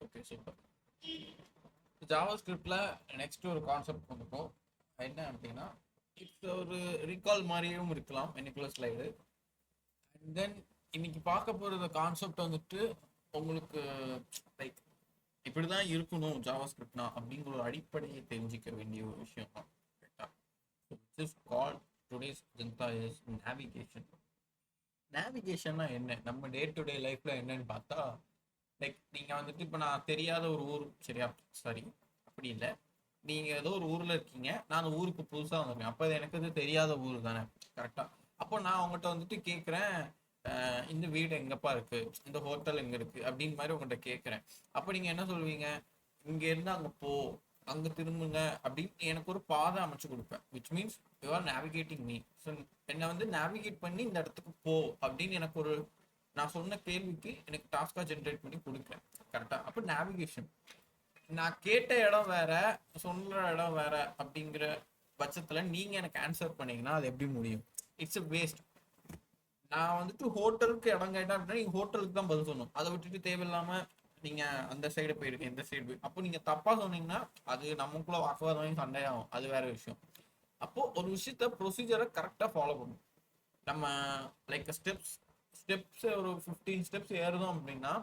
Okay, super. Java ஸ்கிரிப்ட்ல next ஒரு concept வந்துக்கும். என்ன அப்படின்னா, இட்ஸ் ஒரு ரீகால் மாதிரியும் இருக்கலாம் எனக்குள்ள ஸ்லைடு. அண்ட் தென் இன்னைக்கு பார்க்க போகிற கான்செப்ட் வந்துட்டு உங்களுக்கு லைக் இப்படிதான் இருக்கணும் ஜாவா ஸ்கிரிப்ட்னா அப்படிங்கிற ஒரு அடிப்படையை தெரிஞ்சிக்க வேண்டிய ஒரு விஷயம் தான். கரெக்டா? இஸ் கால் டுடேஸ் ஜனதா இஸ் நேவிகேஷன். நேவிகேஷன்னா என்ன, நம்ம டே டு டே லைஃப்ல என்னன்னு பார்த்தா, லைக் நீங்க வந்துட்டு இப்போ நான் தெரியாத ஒரு ஊர், சரியா, சாரி அப்படி இல்லை, நீங்க ஏதோ ஒரு ஊர்ல இருக்கீங்க, நான் அந்த ஊருக்கு புதுசா வந்திருக்கேன், அப்போ அது எனக்கு இது தெரியாத ஊர் தானே. கரெக்டா? அப்போ நான் அவங்ககிட்ட வந்துட்டு கேட்குறேன், இந்த வீடு எங்கப்பா இருக்கு, இந்த ஹோட்டல் எங்க இருக்கு அப்படின்னு மாதிரி உங்கள்கிட்ட கேட்குறேன். அப்போ நீங்க என்ன சொல்வீங்க, இங்க இருந்து அங்க போ, அங்க திரும்புங்க அப்படின்னு எனக்கு ஒரு பாதை அமைச்சு கொடுப்பேன். Which means you are navigating me. So என்னை வந்து நேவிகேட் பண்ணி இந்த இடத்துக்கு போ அப்படின்னு எனக்கு ஒரு, நான் சொன்ன கேள்விக்கு எனக்கு டாஸ்கா ஜென்ரேட் பண்ணி கொடுக்குறேன். கரெக்டா? அப்போ நேவிகேஷன். நான் கேட்ட இடம் வேற, சொல்ற இடம் வேற அப்படிங்கிற பட்சத்துல நீங்க எனக்கு ஆன்சர் பண்ணீங்கன்னா அது எப்படி முடியும்? It's a waste. நான் வந்துட்டு ஹோட்டலுக்கு இடம் கேட்டேன் அப்படின்னா நீங்க ஹோட்டலுக்கு தான் பதில் சொல்லணும். அதை விட்டுட்டு தேவையில்லாம நீங்க அந்த சைடு போயிருக்கு, இந்த சைடு போய், அப்போ நீங்க தப்பா சொன்னீங்கன்னா அது நமக்குள்ள வாக்குவாதம் சண்டையாகும், அது வேற விஷயம். அப்போ ஒரு விஷயத்த ப்ரொசீஜரை கரெக்டா ஃபாலோ பண்ணணும். நம்ம லைக் ஸ்டெப்ஸ் ஸ்டெப்ஸ் ஒரு 15 ஸ்டெப்ஸ் ஏறுதோம் அப்படின்னா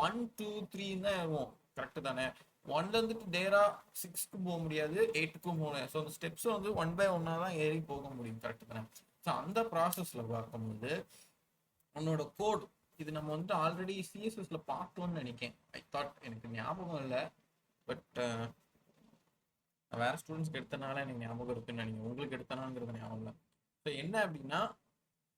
1 2 3 தான் ஏறுவோம். கரெக்டு தானே? ஒன்ல இருந்துட்டு டேரா 6க்கு போக முடியாது, 8க்கும் போக முடியாது. ஸோ அந்த ஸ்டெப்ஸ் வந்து 1 by 1 தான் ஏறி போக முடியும். கரெக்டு தானே? ஸோ அந்த ப்ராசஸ்ல பார்க்கும்போது உன்னோட கோட், இது நம்ம வந்துட்டு ஆல்ரெடி சிஎஸ்எஸ்ல பார்த்தோம்னு நினைக்கேன். ஐ தாட், எனக்கு ஞாபகம் இல்லை. பட் வேற ஸ்டூடெண்ட்ஸ்க்கு எடுத்தனால எனக்கு ஞாபகம் இருக்குன்னு நினைக்கிறேன், உங்களுக்கு எடுத்தனாங்கிறது ஞாபகம் இல்லை. ஸோ என்ன அப்படின்னா,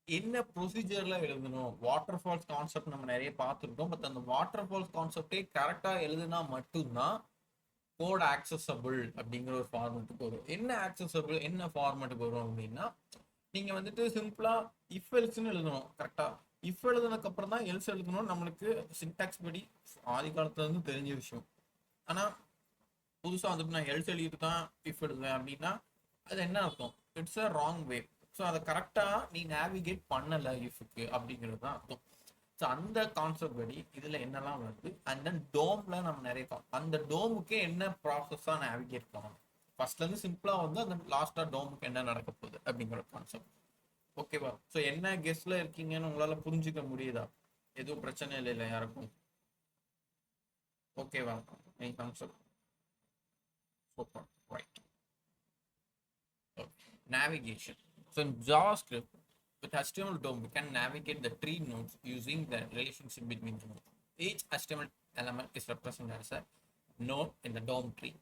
என்ன ப்ரொசீஜர்ல எழுதணும். வாட்டர் ஃபால்ஸ் கான்செப்ட் நம்ம நிறைய பார்த்துருக்கோம். பட் அந்த வாட்டர் ஃபால்ஸ் கான்செப்டே கரெக்டாக எழுதுனா மட்டும்தான் கோட் ஆக்சசபிள் அப்படிங்கிற ஒரு ஃபார்மெட்டுக்கு வரும். என்ன ஆக்சசபிள், என்ன ஃபார்மெட்டுக்கு வரும் அப்படின்னா, நீங்க வந்துட்டு சிம்பிளா இஃப் எல்ஸ்ன்னு எழுதணும். கரெக்டா? இஃப் எழுதுனதுக்கு அப்புறம் தான் எல்ஸ் எழுதணும். நம்மளுக்கு சின்டாக்ஸ் படி ஆதி காலத்துல இருந்து தெரிஞ்ச விஷயம். ஆனா புதுசா வந்துட்டு நான் எல்ஸ் எழுதிட்டு தான் இஃப் எழுதுவேன் அப்படின்னா அது என்ன அர்த்தம்? It's a wrong way. So அதை கரெக்டா நீ நேவிகேட் பண்ணல இஃப்க்கு அப்படிங்கிறது தான் அர்த்தம். ஸோ அந்த கான்செப்ட் படி இதுல என்னெல்லாம் வருது, அண்ட் தென் டோம்ல நம்ம நிறைய அந்த டோமுக்கே என்ன ப்ராசஸா நேவிகேட் பண்ணணும். ஃபர்ஸ்ட்ல இருந்து சிம்பிளா வந்து அந்த லாஸ்டா டோமுக்கு என்ன நடக்க போகுது அப்படிங்கிற கான்செப்ட். ஓகேவா? ஸோ என்ன கெஸ்ட்ல இருக்கீங்கன்னு உங்களால புரிஞ்சுக்க முடியுதா? எதுவும் பிரச்சனை இல்லை இல்லை யாருக்கும்? ஓகேவா என் concept? Super, right. Navigation. So in JavaScript, with HTML DOM, we can navigate the tree nodes using the relationship between the nodes. Each HTML element is represented as a node in the DOM tree.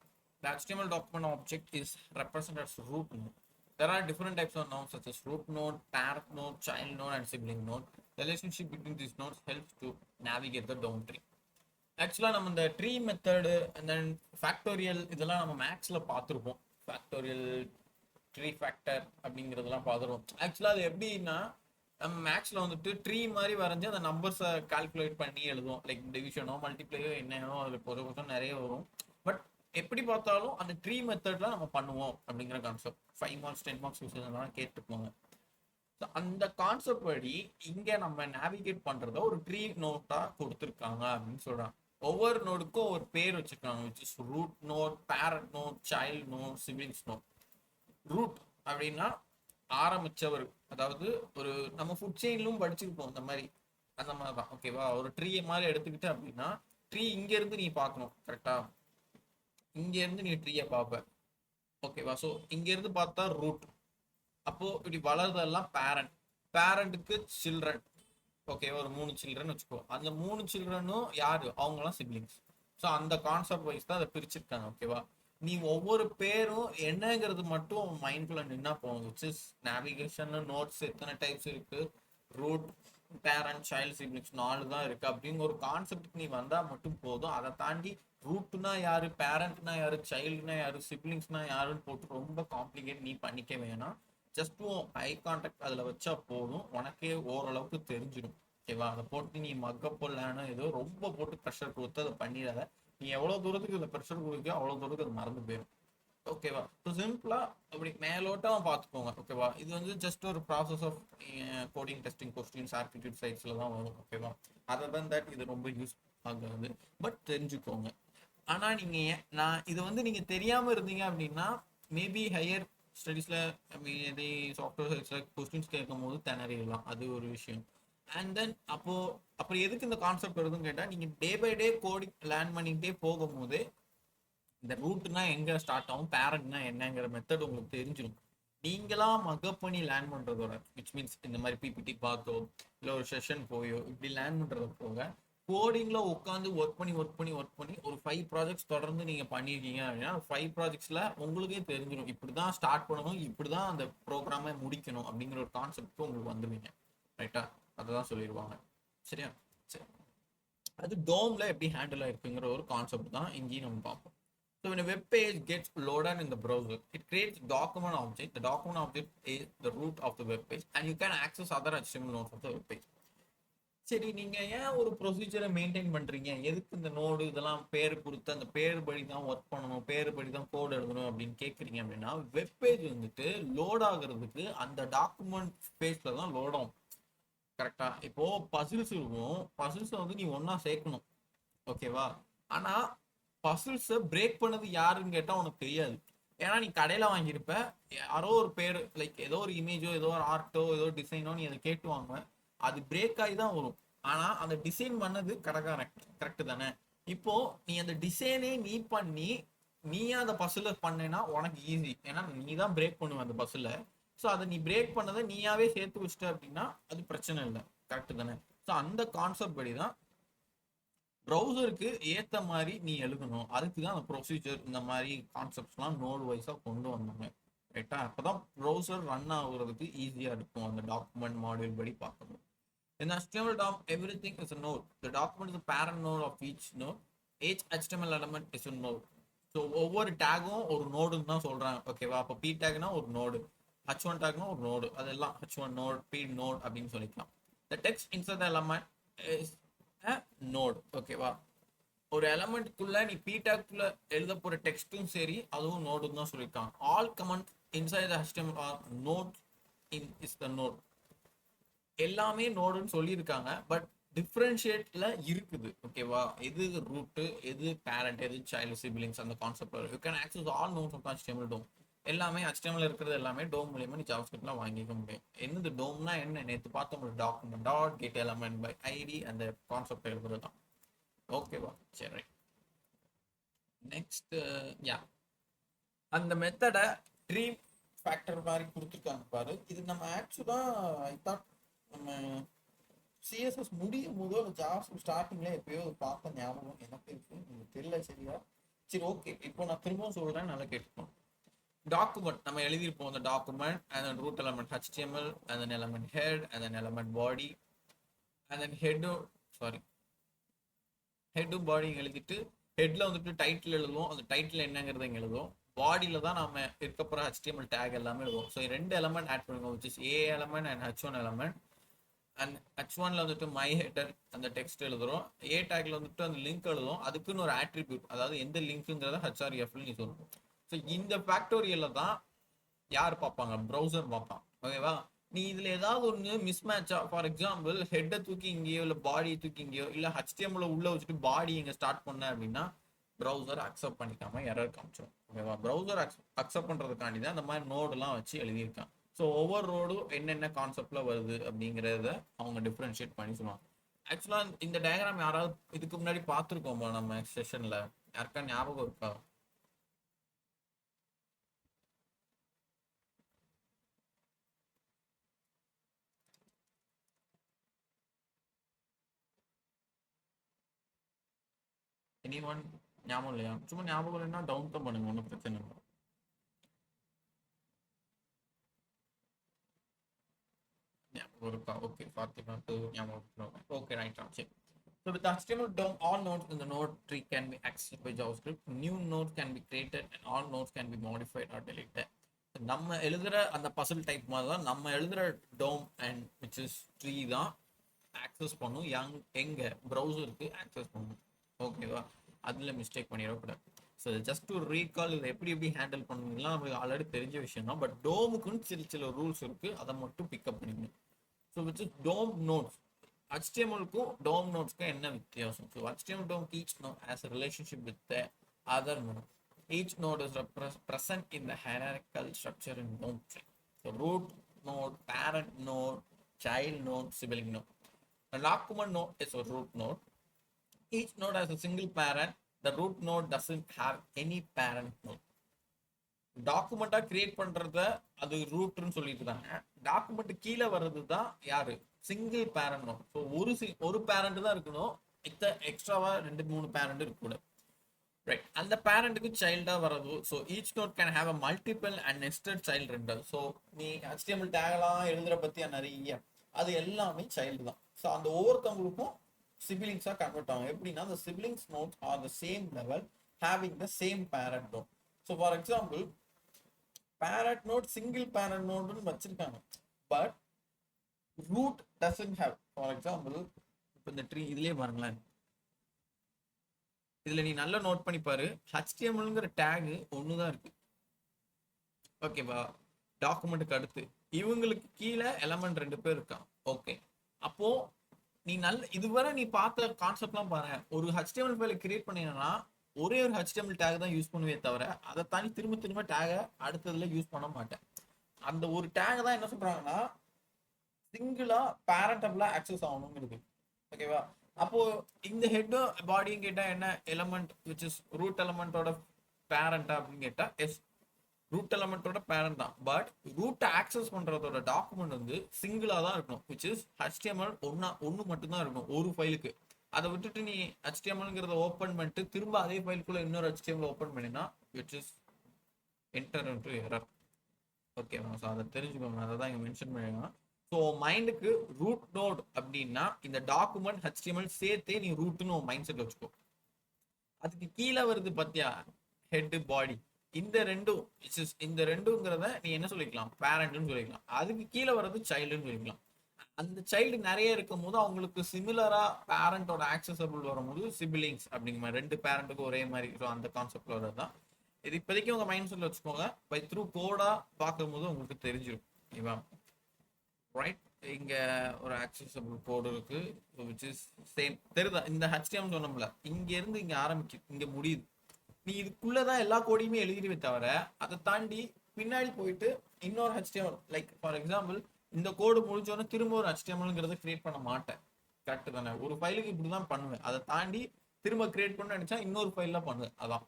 The HTML document object is represented as root node. There are different types of nodes such as root node, parent node, child node, and sibling node. The relationship between these nodes helps to navigate the DOM tree. ஆக்சுவலாக நம்ம இந்த tree method and then factorial இதெல்லாம் நம்ம மேக்ஸில் பார்த்துருப்போம். Factorial, tree factor அப்படிங்கிறதெல்லாம் பார்த்துருவோம். ஆக்சுவலாக அது எப்படின்னா, நம்ம மேக்ஸில் வந்துட்டு ட்ரீ மாதிரி வரைஞ்சி அந்த நம்பர்ஸை கால்குலேட் பண்ணி எழுதுவோம். லைக் டிவிஷனோ மல்டிப்ளையோ என்னோ அதில் கொஞ்சம் நிறைய வரும். பட் எப்படி பார்த்தாலும் அந்த ட்ரீ மெத்தட்லாம் நம்ம பண்ணுவோம் அப்படிங்கிற கான்செப்ட் 5 மார்க்ஸ் 10 மார்க்ஸ் விஷயம் கேட்டுப்போங்க. அந்த கான்செப்ட் படி இங்க நம்ம நேவிகேட் பண்றத ஒரு ட்ரீ நோட்டா கொடுத்துருக்காங்க அப்படின்னு சொல்றாங்க. ஒவ்வொரு நோடுக்கும் ஒரு பேர் வச்சிருக்காங்க, which is root node, parent node, child node, siblings node. Root அப்படின்னா ஆரம்பிச்சவர், அதாவது ஒரு நம்ம ஃபுட் செயின்லும் படிச்சிருப்போம் இந்த மாதிரி, அந்த மாதிரி தான். ஓகேவா? ஒரு ட்ரீ மாதிரி எடுத்துக்கிட்டு அப்படின்னா ட்ரீ இங்க இருந்து நீ பார்க்கணும். கரெக்டா? இங்க இருந்து நீ ட்ரீயை பார்ப்ப. ஓகேவா? ஸோ இங்க இருந்து பார்த்தா ரூட். அப்போ இப்படி வளர்றதெல்லாம் பேரண்ட். பேரண்ட்டுக்கு சில்ட்ரன். ஓகே, ஒரு 3 சில்ட்ரன் வச்சுக்கோ. அந்த 3 சில்ட்ரனும் யாரு? அவங்கலாம் சிப்ளிங்ஸ். ஸோ அந்த கான்செப்ட் வைஸ் தான் அதை பிரிச்சிருக்காங்க. ஓகேவா? நீ ஒவ்வொரு பேரும் என்னங்கிறது மட்டும் மைண்ட்ல நின்னா போகும். விச் இஸ் நேவிகேஷன் நோட்ஸ் எத்தனை டைப்ஸ் இருக்கு, ரூட், பேரண்ட், சைல்டு, சிப்ளிங்ஸ் 4 தான் இருக்கு அப்படிங்கிற ஒரு கான்செப்டுக்கு நீ வந்தா மட்டும் போதும். அதை தாண்டி ரூட்னா யாரு, பேரண்ட்னா யாரு, சைல்டுனா யாரு, சிப்ளிங்ஸ்னா யாருன்னு போட்டு ரொம்ப காம்ப்ளிகேட் நீ பண்ணிக்க வேணாம். ஜஸ்ட் ஐ கான்டாக்ட் அதில் வச்சா போதும், உனக்கே ஓரளவுக்கு தெரிஞ்சிடும். ஓகேவா? அதை போட்டு நீ மக்கப் போடலான்னு ஏதோ ரொம்ப போட்டு ப்ரெஷர் கொடுத்து அதை பண்ணிடாத. நீ எவ்வளோ தூரத்துக்கு இந்த ப்ரெஷர் கொடுக்க அவ்வளோ தூரத்துக்கு அது மறந்து போயிடும். ஓகேவா? ஸோ சிம்பிளா அப்படி மேலோட்டமா பார்த்துக்கோங்க. ஓகேவா? இது வந்து ஜஸ்ட் ஒரு process of coding testing questions aptitude சைட்ஸ்ல தான் வரும். ஓகேவா? அதர் தன் தட் இது ரொம்ப யூஸ் ஆகாது. பட் தெரிஞ்சுக்கோங்க. ஆனா நீங்க நான் இது வந்து நீங்க தெரியாம இருந்தீங்க அப்படின்னா மேபி ஹையர் ஸ்டடீஸ்ல ஐ மீன் இதே சாஃப்ட்வேர் சைட்ஸ்ல கொஸ்டின்ஸ் கேட்கும் போது திணறிடலாம். அது ஒரு விஷயம். அண்ட் தென் அப்புறம் எதுக்கு இந்த கான்செப்ட் வருதுன்னு கேட்டா நீங்க day by day coding learn பண்ணிக்கிட்டே போகும்போது இந்த ரூட்னா எங்க ஸ்டார்ட் ஆகும், பேரண்ட்னா என்னங்கிற மெத்தட் உங்களுக்கு தெரிஞ்சிடும். நீங்களா மக்கப் பண்ணி லேர்ன் பண்றதோட விச் மீன்ஸ் இந்த மாதிரி பிபிடி பார்த்தோ இல்லை ஒரு செஷன் போயோ இப்படி லேர்ன் பண்றது போக கோடிங்ல உட்காந்து ஒர்க் பண்ணி ஒரு 5 ப்ராஜெக்ட்ஸ் தொடர்ந்து நீங்க பண்ணியிருக்கீங்க அப்படின்னா 5 ப்ராஜெக்ட்ஸ்ல உங்களுக்கே தெரிஞ்சிடும் இப்படிதான் ஸ்டார்ட் பண்ணணும், இப்படிதான் அந்த ப்ரோக்ராமை முடிக்கணும் அப்படிங்கிற ஒரு கான்செப்ட் உங்களுக்கு வந்துருவீங்க. ரைட்டா? அதுதான் சொல்லிடுவாங்க. சரியா? சரி. அது டோம்ல எப்படி ஹேண்டில் ஆயிருக்குங்கிற ஒரு கான்செப்ட் தான் இங்கேயும் நம்ம பார்ப்போம். So when a web page gets loaded in the browser, it creates document object. The document object is the root of the web page, and you can access other HTML nodes of the web page. சரி, நீங்க ஏன் ஒரு ப்ரொசீஜரை maintain பண்றீங்க, எதுக்கு இந்த node இதெல்லாம் பேர் கொடுத்து அந்த பேர் படி தான் ஒர்க் பண்ணணும், பேர் படி தான் கோட் எழுதணும் அப்படின்னு கேட்குறீங்க அப்படின்னா வெப் பேஜ் வந்துட்டு லோட் ஆகுறதுக்கு அந்த டாக்குமெண்ட் பேஜ்ல தான் லோட் ஆகும். கரெக்டா? இப்போ பசில்ஸ் இருக்கும், பசில்ஸை வந்து நீ ஒன்னா சேர்க்கணும். ஓகேவா? ஆனா பசில்ஸை பிரேக் பண்ணது யாருன்னு கேட்டா உனக்கு தெரியாது. ஏன்னா நீ கடையில வாங்கியிருப்ப, யாரோ ஒரு பேர் லைக் ஏதோ ஒரு இமேஜோ ஏதோ ஒரு ஆர்ட்டோ ஏதோ டிசைனோ நீ அதை கேட்டுவாங்க, அது பிரேக் ஆகி தான் வரும். ஆனா அந்த டிசைன் பண்ணது கடைக்காரன். கரெக்ட் தானே? இப்போ நீ அந்த டிசைனே நீ பண்ணி நீயா அந்த பசில பண்ணேன்னா உனக்கு ஈஸி, ஏன்னா நீ தான் பிரேக் பண்ணுவ அந்த பசில. ஸோ அதை நீ பிரேக் பண்ணதை நீயாவே சேர்த்து வச்சிட்ட அப்படின்னா அது பிரச்சனை இல்லை. கரெக்ட் தானே? ஸோ அந்த கான்செப்ட் படி தான் ப்ரௌசருக்கு ஏற்ற மாதிரி நீ எழுதணும். அதுக்கு தான் அந்த ப்ரொசீஜர் இந்த மாதிரி கான்செப்ட்ஸ்லாம் நோடு வைஸாக கொண்டு வந்தாங்க. ரைட்டா? அப்போ தான் ப்ரௌசர் ரன் ஆகுறதுக்கு ஈஸியாக இருக்கும் அந்த டாக்குமெண்ட் மாடியூல் படி பார்க்கணும். In HTML DOM, everything is a node. The document is a parent node of each node. Each HTML element is a node. So ஒவ்வொரு டேகும் ஒரு நோடுன்னு தான் சொல்கிறாங்க. ஓகேவா? அப்போ பி டேக்னா ஒரு நோடு, H1 டேக்னா ஒரு நோடு, அதெல்லாம் H1 நோட், பி நோட் அப்படின்னு சொல்லிக்கலாம். The text inside the element is node. ஓகேவா? ஒரு எலமெண்ட்குள்ள நீ பி டேக்குள்ள எழுத போற டெக்ஸ்டும் சரி அதுவும் நோடுன்னு தான் சொல்லியிருக்காங்க. All comment inside the HTML are node in is the node. எல்லாமே நோடுன்னு சொல்லியிருக்காங்க, பட் டிஃபரன்ஷியேட்ல இருக்குது. ஓகேவா? எது ரூட், எது பேரண்ட், எது சைல்டு சிப்லிங்ஸ், அந்த concept. You can access all nodes of HTML DOM. எல்லாமே HTML இருக்கிறது எல்லாமே டோம் மூலியமா நீ ஜாவாஸ்கிரிப்ட்ல வாங்கிக்க முடியும். என்னது டோம்னா என்ன? நேற்று பார்த்த ஒரு document dot get element by ID அந்த கான்செப்ட் எழுதுறது தான். ஓகேவா? சரி. நெக்ஸ்ட் யா அந்த மெத்தடை ட்ரீம் ஃபேக்டர் மாதிரி கொடுத்துருக்காங்க பாரு. இது நம்ம ஆக்சுவலா ஐ தாட் நம்ம சிஎஸ்எஸ் முடியும் போதோ இல்லை ஜாவாஸ்கிரிப்ட் ஸ்டார்டிங்ல எப்பயோ பார்த்த ஞாபகம் எனக்கு இருக்கு, உங்களுக்கு தெரியல. சரியா? சரி, ஓகே. இப்போ நான் திரும்பவும் சொல்றேன், நல்லா கேட்டுக்கணும். டாக்குமெண்ட் நம்ம எழுதியிருப்போம். அந்த document and then root element HTML and then element head and then element body and then head body எழுதிட்டு ஹெட்ல வந்துட்டு டைட்டில் எழுதுவோம். அந்த டைட்டில் என்னங்கிறத இங்கே எழுதுவோம். பாடியில தான் நம்ம இருக்கப்போற HTML டேக் எல்லாமே எழுதுவோம். ஸோ 2 எலமெண்ட் ஆட் பண்ணுவோம், which is A element and H1 element. And H1ல வந்துட்டு மை ஹெட்டர் அந்த டெக்ஸ்ட் எழுதுறோம். A டேக்ல வந்துட்டு அந்த லிங்க் எழுதுவோம். அதுக்குன்னு ஒரு ஆட்ரிபியூட், அதாவது எந்த லிங்க்குங்கிறத HREFல நீ சொல்லணும். ஸோ இந்த ஃபேக்டோரியல்ல தான் யார் பார்ப்பாங்க? ப்ரௌசர் பார்ப்பான். ஓகேவா? நீ இதுல ஏதாவது ஒன்று மிஸ் மேட்சா, ஃபார் எக்ஸாம்பிள் ஹெட்டை தூக்கி இங்கேயோ இல்லை பாடியை தூக்கி இங்கேயோ இல்லை HTML உள்ள வச்சுட்டு பாடி இங்கே ஸ்டார்ட் பண்ண அப்படின்னா ப்ரௌசர் அக்செப்ட் பண்ணிக்காம எரர் காமிச்சிடும். ஓகேவா? ப்ரௌசர் அக்செப்ட் பண்றதுக்காண்டி தான் இந்த மாதிரி நோடுலாம் வச்சு எழுதியிருக்கான். ஸோ ஒவ்வொரு ரோடும் என்னென்ன கான்செப்ட்ல வருது அப்படிங்கிறத அவங்க டிஃப்ரென்ஷியேட் பண்ணி சொல்லுவாங்க. ஆக்சுவலா இந்த டயக்ராம் யாராவது இதுக்கு முன்னாடி பார்த்துருக்கோமா நம்ம செஷன்ல? யாருக்கா ஞாபகம் இருக்கா? எனிஒன் ஞாபகம் இல்லையா? சும்மா ஞாபகம் இல்லைன்னா டவுன் தான் பண்ணுங்க, ஒன்றும் பிரச்சனை இல்லை. ஞாபகம் இருக்கா? ஓகே, பார்த்து ஞாபகம். Okay, right. சரி. So with HTML DOM, all nodes in the node tree can be accessed by JavaScript. New nodes can be created and all nodes can be modified or deleted. நம்ம எழுதுற அந்த Basil type மாதிரி தான் நம்ம எழுதுற DOM and which is tree தான் access பண்ணும். எங்க ப்ரௌசருக்கு ஆக்சஸ் பண்ணும். ஓகேவா? அதில் மிஸ்டேக் பண்ணிடக்கூடாது. ஸோ ஜஸ்ட் ஒரு ரீகால் இது எப்படி ஹேண்டில் பண்ணுவீங்களா நமக்கு ஆல்ரெடி தெரிஞ்ச விஷயம் தான். பட் டோமுக்குன்னு சில ரூல்ஸ் இருக்கு, அதை மட்டும் பிக்கப் பண்ணிக்கணும். So which is DOM nodes. HTML-க்கும் DOM nodes-க்கும் என்ன வித்தியாசம்? So HTML DOM each node has a relationship with the other node. Each node is present in the hierarchical structure in DOM tree. So root node, parent node, child node, sibling node. A document node is a root node. Each node has a single parent. The root node doesn't have any parent node. டாக்குமெண்டா create பண்றத அது ரூட்னு சொல்லிட்டு இருக்காங்க. Document கீழே வர்றது தான் யாரு, single parent note. So ஒரு பேரண்ட் தான் இருக்கணும், எக்ஸ்ட்ராவா 2-3 பேரண்ட் இருக்கக்கூடாது. ரைட், அந்த பேரண்ட்டுக்கு சைல்டா வர்றது. So each node can have a multiple and nested child render. So நீ HTML டேக்லாம் எழுதுற பத்தியா நிறைய, அது எல்லாமே சைல்டு தான். ஸோ அந்த ஒவ்வொருத்தவங்களுக்கும் சிபிலிங்ஸா கன்வெர்ட் ஆகும். எப்படின்னா the siblings nodes are the same level having the same parent node. So for example, parent node single parent node னு வச்சிருக்காங்க, but root doesn't have. For example, இப்போ இந்த ட்ரீ இதுலயே பாருங்களேன், இதுல நீ நல்லா நோட் பண்ணி பாரு, HTMLங்கிற டேக் ஒண்ணுதான் இருக்கு. ஓகேவா, டாக்குமெண்ட்டுக்கு அடுத்து இவங்களுக்கு கீழே எலமெண்ட் 2 பேர் இருக்கான். ஓகே, அப்போ நீ இதுவரை நீ பார்த்த கான்செப்ட்லாம் பாரு. ஒரு HTML ஃபைலை கிரியேட் பண்ணீங்கன்னா ஒரே ஒரு HTML டேக் தான் யூஸ் பண்ணுவே தவிர அதை தாண்டி திரும்ப டேகை அடுத்ததுல யூஸ் பண்ண மாட்டேன். அந்த ஒரு டேக் தான் என்ன சொல்றாங்கன்னா சிங்கிளா பேரண்டபிளா ஆக்சஸ் ஆகணுங்கிறது. ஓகேவா, அப்போ இந்த ஹெட் பாடியும் கேட்டா என்ன எலமெண்ட் விச் இஸ் ரூட் எலமெண்டோட பேரண்டா அப்படின்னு கேட்டா எஸ், ரூட் எலமெண்டோட பேரண்ட் தான். பட் ரூட்டை ஆக்சஸ் பண்றதோட டாக்குமெண்ட் வந்து சிங்கிளா தான் இருக்கணும், விச் இஸ் HTML ஒன்னு மட்டும் தான் இருக்கணும் ஒரு ஃபைலுக்கு. அதை விட்டுட்டு நீ HTMLங்கிறத ஓப்பன் பண்ணிட்டு திரும்ப அதே ஃபைலுக்குள்ள இன்னொரு HTML ஓப்பன் பண்ணினா which is enter into error. ஓகேவா, ஸோ அதை தெரிஞ்சுக்கோங்க, அதை தான் இங்கே மென்ஷன் பண்ணிருக்காங்க. ஸோ மைண்டுக்கு ரூட் நோட் அப்படின்னா இந்த டாக்குமெண்ட் HTML சேர்த்தே நீ ரூட்னு மைண்ட் செட் வச்சுக்கோ. அதுக்கு கீழே வருது பார்த்தியா ஹெட் பாடி, இந்த ரெண்டுங்கிறத நீ என்ன சொல்லிக்கலாம், பேரண்ட்னு சொல்லிக்கலாம். அதுக்கு கீழே வர்றது சைல்டுன்னு சொல்லிக்கலாம். அந்த சைல்டு நிறைய இருக்கும் போது அவங்களுக்கு சிமிலரா பேரண்டோட ஆக்சசபிள் வரும்போது சிபிலிங்ஸ் அப்படிங்கிற மாதிரி 2 பேரண்ட்டுக்கு ஒரே மாதிரி. ஸோ அந்த கான்செப்ட்ல வரதுதான் இது. இப்போதைக்கு உங்க மைண்ட் செட்ல வச்சுக்கோங்க, பை த்ரூ கோடா பார்க்கும்போது உங்களுக்கு தெரிஞ்சிடும். ஓகேவா, ரைட், இங்க ஒரு ஆக்சசபிள் கோடு இருக்கு விச் இஸ் சேம் தெரியுதா. இந்த HTML சொன்னோம்ல, இங்க இருந்து இங்க ஆரம்பிக்குது, இங்க முடியுது. நீ இதுக்குள்ளதான் எல்லா கோடையுமே எழுதிடுவே தவிர அதை தாண்டி பின்னாடி போயிட்டு இன்னொரு HTML லைக் ஃபார் எக்ஸாம்பிள் இந்த கோடு முடிச்சோன்னு திரும்ப ஒரு HTMLங்கிறத கிரியேட் பண்ண மாட்டேன். கரெக்ட் தானே, ஒரு ஃபைலுக்கு இப்படிதான் பண்ணுவேன். அதை தாண்டி திரும்ப கிரியேட் பண்ண நினைச்சா இன்னொரு ஃபைல்ல பண்ணுவேன். அதான்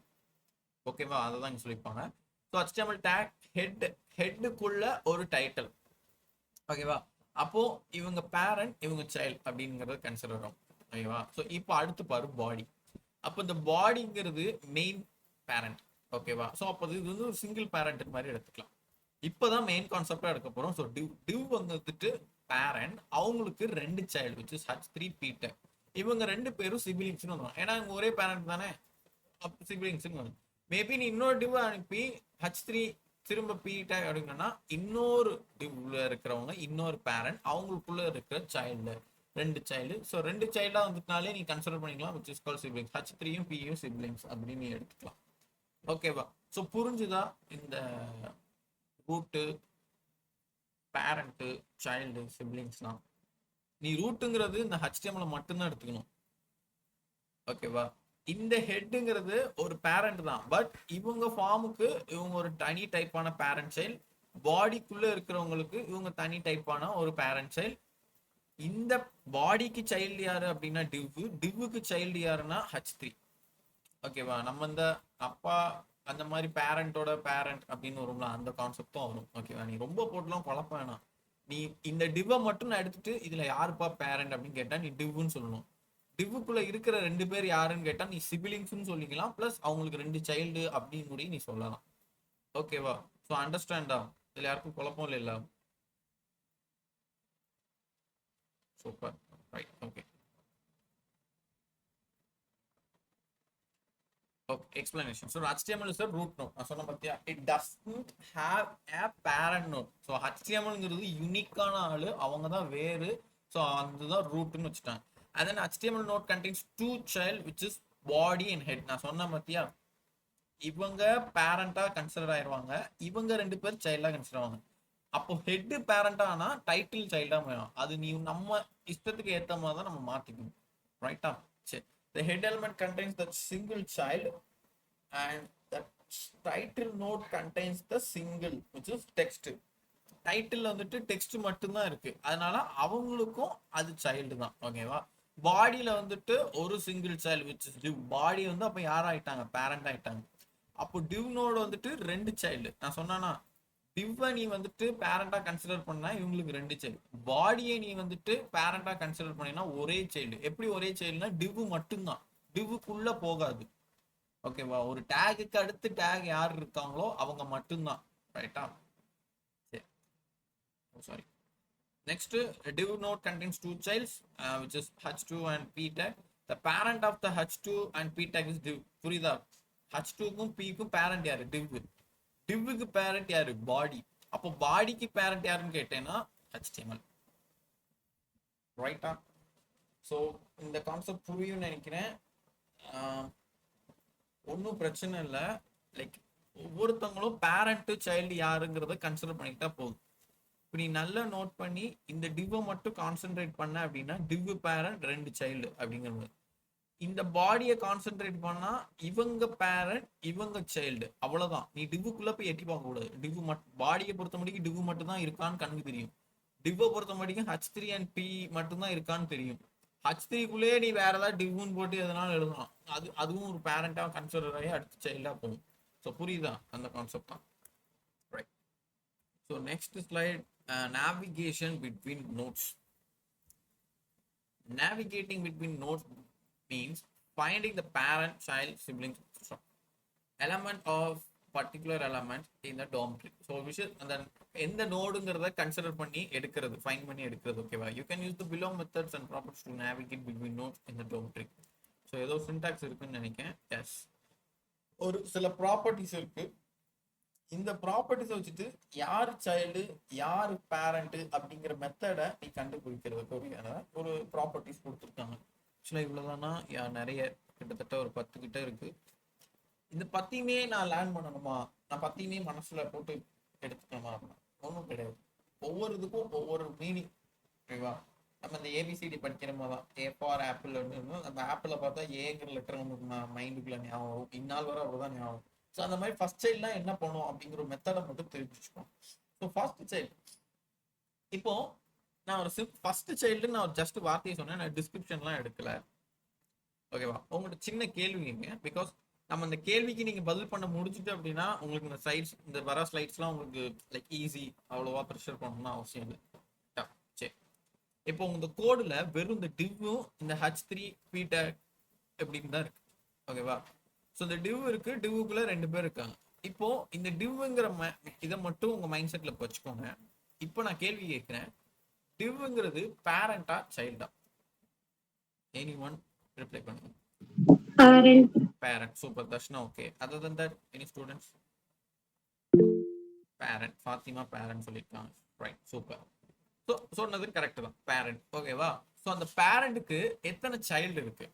ஓகேவா, அதை தான் இங்க சொல்லியிருப்பாங்க. ஸோ HTML டேக் ஹெட்டுக்குள்ள ஒரு டைட்டில். ஓகேவா, அப்போ இவங்க பேரண்ட் இவங்க சைல்டு அப்படிங்கிறது கன்சிடர் ஆகும். ஓகேவா, ஸோ இப்போ அடுத்து பாரு பாடி. அப்போ இந்த பாடிங்கிறது மெயின் பேரண்ட். ஓகேவா, ஸோ அப்போ இது வந்து ஒரு சிங்கிள் பேரண்ட் மாதிரி எடுத்துக்கலாம். இப்போதான் மெயின் கான்செப்டா எடுக்க போறோம். ஸோ டிவ் வந்துட்டு பேரண்ட், அவங்களுக்கு 2 child which is H3 P10. இவங்க 2 பேரும் சிபிலிங்ஸ்னு வரும், ஏன்னா இவங்க ஒரே பேரண்ட் தானே, சிபிலிங்ஸ்னு வரும். மேபி நீ இன்னொரு டிவ் அனுப்பி H3 திரும்ப P10 அப்படின்னா இன்னொரு டிவ்ல இருக்கிறவங்க இன்னொரு பேரண்ட், அவங்களுக்குள்ள இருக்கிற சைல்டு 2 சைல்டு. ஸோ 2 சைல்டா வந்துட்டாலே நீ கன்சிடர் பண்ணிக்கலாம் விச் இஸ் கால் சிபிலிங்ஸ். H3யும் P-யும் சிபிலிங்ஸ் அப்படின்னு நீ எடுத்துக்கலாம். ஓகேவா, ஸோ புரிஞ்சுதா இந்த ரூட்டு, பேரண்ட், சைல்டு, சிப்ளிங்ஸ்லாம். நீ ரூட்டுங்கிறது இந்த HTML மட்டும்தான் எடுத்துக்கணும். ஓகேவா, இந்த ஹெட்டுங்கிறது ஒரு பேரண்ட் தான், பட் இவங்க ஃபார்முக்கு இவங்க ஒரு தனி டைப்பான பேரண்ட் சைல்டு, பாடிக்குள்ள இருக்கிறவங்களுக்கு இவங்க தனி டைப்பான ஒரு பேரண்ட் சைல்டு. இந்த பாடிக்கு சைல்டு யாரு அப்படின்னா டிவ்வுக்கு சைல்டு யாருன்னா H3. ஓகேவா, நம்ம இந்த அப்பா அந்த மாதிரி பேரண்டோட பேரண்ட் அப்படின்னு வரும்ல, அந்த கான்செப்டும் வரும். ஓகேவா, நீ ரொம்ப போட்டுலாம் குழப்ப வேணாம். நீ இந்த டிவ்வை மட்டும் நான் எடுத்துட்டு இதுல யாருப்பா பேரண்ட் அப்படின்னு கேட்டா நீ டிவ்னு சொல்லணும். டிவ்வுக்குள்ள இருக்கிற 2 பேர் யாருன்னு கேட்டா நீ சிபிலிங்ஸ்னு சொல்லிக்கலாம், பிளஸ் அவங்களுக்கு 2 சைல்டு அப்படின்னு கூட நீ சொல்லலாம். ஓகேவா, ஸோ அண்டர்ஸ்டாண்டா, இதுல யாருக்கும் குழப்பம் இல்லை. Super, right, okay. Explanation. So HTML is a root node. சொன்ன பத்தியா, it doesn't have a parent node. So HTMLங்கிறது யூனிக்கான ஆளு, அவங்க தான் வேறு. ஸோ அதுதான் ரூட்னு வச்சுட்டாங்க. And then HTML node contains 2 child which is body and head. நான் சொன்ன பத்தியா, இவங்க பேரண்டா கன்சிடர் ஆயிருவாங்க, இவங்க 2 பேர் சைல்டா கன்சிடர் ஆவாங்க. அப்போ ஹெட் பேரண்டா ஆனா டைட்டில் சைல்டா வேணும். அது நீ நம்ம இஷ்டத்துக்கு ஏத்த மாதிரி தான் நம்ம மாத்திக்கணும். ரைட்டா? சரி. The head element contains the single child and the title node contains the single which is text. Title வந்துட்டு டெக்ஸ்ட் மட்டும்தான் இருக்கு, அதனால அவங்களுக்கும் அது சைல்டு தான். ஓகேவா? பாடியில வந்துட்டு ஒரு single child which is div. Body வந்து அப்ப யாராயிட்டாங்க? பேரண்ட் ஆயிட்டாங்க. அப்போ டிவ் நோடு வந்துட்டு ரெண்டு சைல்டு. நான் சொன்னா டிவ்வை நீ வந்துட்டு பேரண்டா கன்சிடர் பண்ணா இவங்களுக்கு ரெண்டு சைல்டு. பாடியை நீ வந்துட்டு பேரண்டா கன்சிடர் பண்ணினா ஒரே சைல்டு. எப்படி ஒரே சைல்டுனா டிவ் மட்டும்தான், டிவ்வுக்குள்ள போகாது. ஓகேவா? ஒரு டேகுக்கு அடுத்து டேக் யார் இருக்காங்களோ அவங்க மட்டும்தான். ரைட்டா? சரி. Sorry. Next, a div node contains two childs, which is h2 and p tag. The parent of the h2 and p tag is div. புரியுதா? h2க்கும் p-க்கும் parent யாரு? div. divக்கு parent யாரு? body. அப்போ பாடிக்கு parent யாருன்னு கேட்டேன்னா html. ரைட்டா? ஸோ இந்த concept புரியும்னு நினைக்கிறேன். ஒன்றும் பிரச்சனை இல்லை. லைக் ஒவ்வொருத்தவங்களும் பேரண்ட் சைல்டு யாருங்கிறத கன்சிடர் பண்ணிக்கிட்டா போதும். இப்ப நீ நல்லா நோட் பண்ணி இந்த டிவ்வை மட்டும் கான்சென்ட்ரேட் பண்ண அப்படின்னா டிவ் பேரண்ட் ரெண்டு சைல்டு அப்படிங்கிறது. இந்த பாடியை கான்சென்ட்ரேட் பண்ணா இவங்க பேரண்ட் இவங்க சைல்டு, அவ்வளவுதான். நீ டிவ்வுக்குள்ள போய் எட்டி பார்க்க கூடாது. டிவ் மட்டும் பாடியை பொறுத்த முடிக்கும் டிவ் மட்டும் தான் இருக்கான்னு கண்ணுக்கு தெரியும். டிவ்வை பொறுத்த முடிக்கும் h3 அண்ட் p மட்டும் தான் இருக்கான்னு தெரியும். h3க்குள்ளே நீ வேற ஏதாவது டிவ்னு போட்டு எதனாலும் எழுதலாம். அதுவும் ஒரு பேரண்டா கன்சிடர் ஆகி அடுத்த சைல்டா போகும். ஸோ புரியுதா அந்த கான்செப்ட் தான். Right. So next slide, navigation between nodes. Navigating between nodes means finding the parent child siblings element of particular element in the DOM tree. So விஷயம் அந்த எந்த நோடுங்கிறத கன்சிடர் பண்ணி எடுக்கிறது, ஃபைண்ட் பண்ணி எடுக்கிறது. ஓகேவா? You can use the below methods and properties to navigate between notes in the DOM tree. So ஏதோ syntax இருக்குன்னு நினைக்கிறேன். எஸ், ஒரு சில ப்ராப்பர்ட்டிஸ் இருக்கு. இந்த ப்ராப்பர்ட்டிஸ் வச்சுட்டு யார் சைல்டு யார் பேரண்ட் அப்படிங்கிற மெத்தடை நீ கண்டுபிடிக்கிறதுக்கு ஒரு ப்ராப்பர்ட்டிஸ் கொடுத்துருக்காங்க. ஆக்சுவலாக இவ்வளோதானா? நிறைய கிட்டத்தட்ட ஒரு 10 கிட்ட இருக்கு. இந்த 10யுமே நான் லேர்ன் பண்ணணுமா? நான் 10யுமே மனசுல போட்டு எடுத்துக்கணுமா? அப்படின்னா ஒன்றும் கிடையாது. ஒவ்வொரு இதுக்கும் ஒவ்வொரு மீனிங். ஓகேவா? நம்ம இந்த ஏபிசிடி படிக்கிற மாதிரி தான். ஏ ஃபார் ஆப்பிள் அப்படின்னு அந்த ஆப்பிளை பார்த்தா ஏங்கிற லெட்டர் நமக்கு மைண்டுக்குள்ள ஞாபகம் வரும். இந்நாள் வர அவ்வளோதான் ஞாபகம். ஸோ அந்த மாதிரி ஃபர்ஸ்ட் சைல்ட்லாம் என்ன பண்ணும் அப்படிங்கிற ஒரு மெத்தடை மட்டும் தெரிஞ்சுக்கணும். ஸோ ஃபர்ஸ்ட் சைல்டு, இப்போ நான் ஒரு ஃபர்ஸ்ட் சைல்டு நான் ஜஸ்ட் வார்த்தையை சொன்னேன், நான் டிஸ்கிரிப்ஷன்லாம் எடுக்கல. ஓகேவா? உங்கள்கிட்ட சின்ன கேள்விங்க. பிகாஸ் நம்ம அந்த கேள்விக்கு நீங்க பதில் பண்ண முடிஞ்சுட்டு அப்படின்னா உங்களுக்கு இந்த ஸ்லைட்ஸ், இந்த வர ஸ்லைட்ஸ்லாம் உங்களுக்கு லைக் ஈஸி, அவ்வளோவா ப்ரெஷர் பண்ணணும்னு அவசியம் இல்லை. சரி, இப்போ உங்க கோடுல வெறும் இந்த டிவ்வும் இந்த h3 p tag எப்படின்னு தான் இருக்கு. ஓகேவா? ஸோ இந்த டிவ் இருக்கு, டிவ்வுக்குள்ள ரெண்டு பேர் இருக்காங்க. இப்போ இந்த டிவ்ங்கிற இதை மட்டும் உங்க மைண்ட் செட்ல வச்சுக்கோங்க. இப்போ நான் கேள்வி கேட்கிறேன், டிவ்ங்கிறது பேரண்டா சைல்டா? எனி ஒன் ரிப்ளை பண்ணுங்க. Parent. Super Darshana. Okay, other than that any students? Parent. Fathima parent சொல்லியிருக்காங்க. Right, super. ஸோ சொன்னது கரெக்ட் தான், பேரண்ட். ஓகேவா? ஸோ அந்த பேரண்ட்டுக்கு எத்தனை சைல்டு இருக்கு?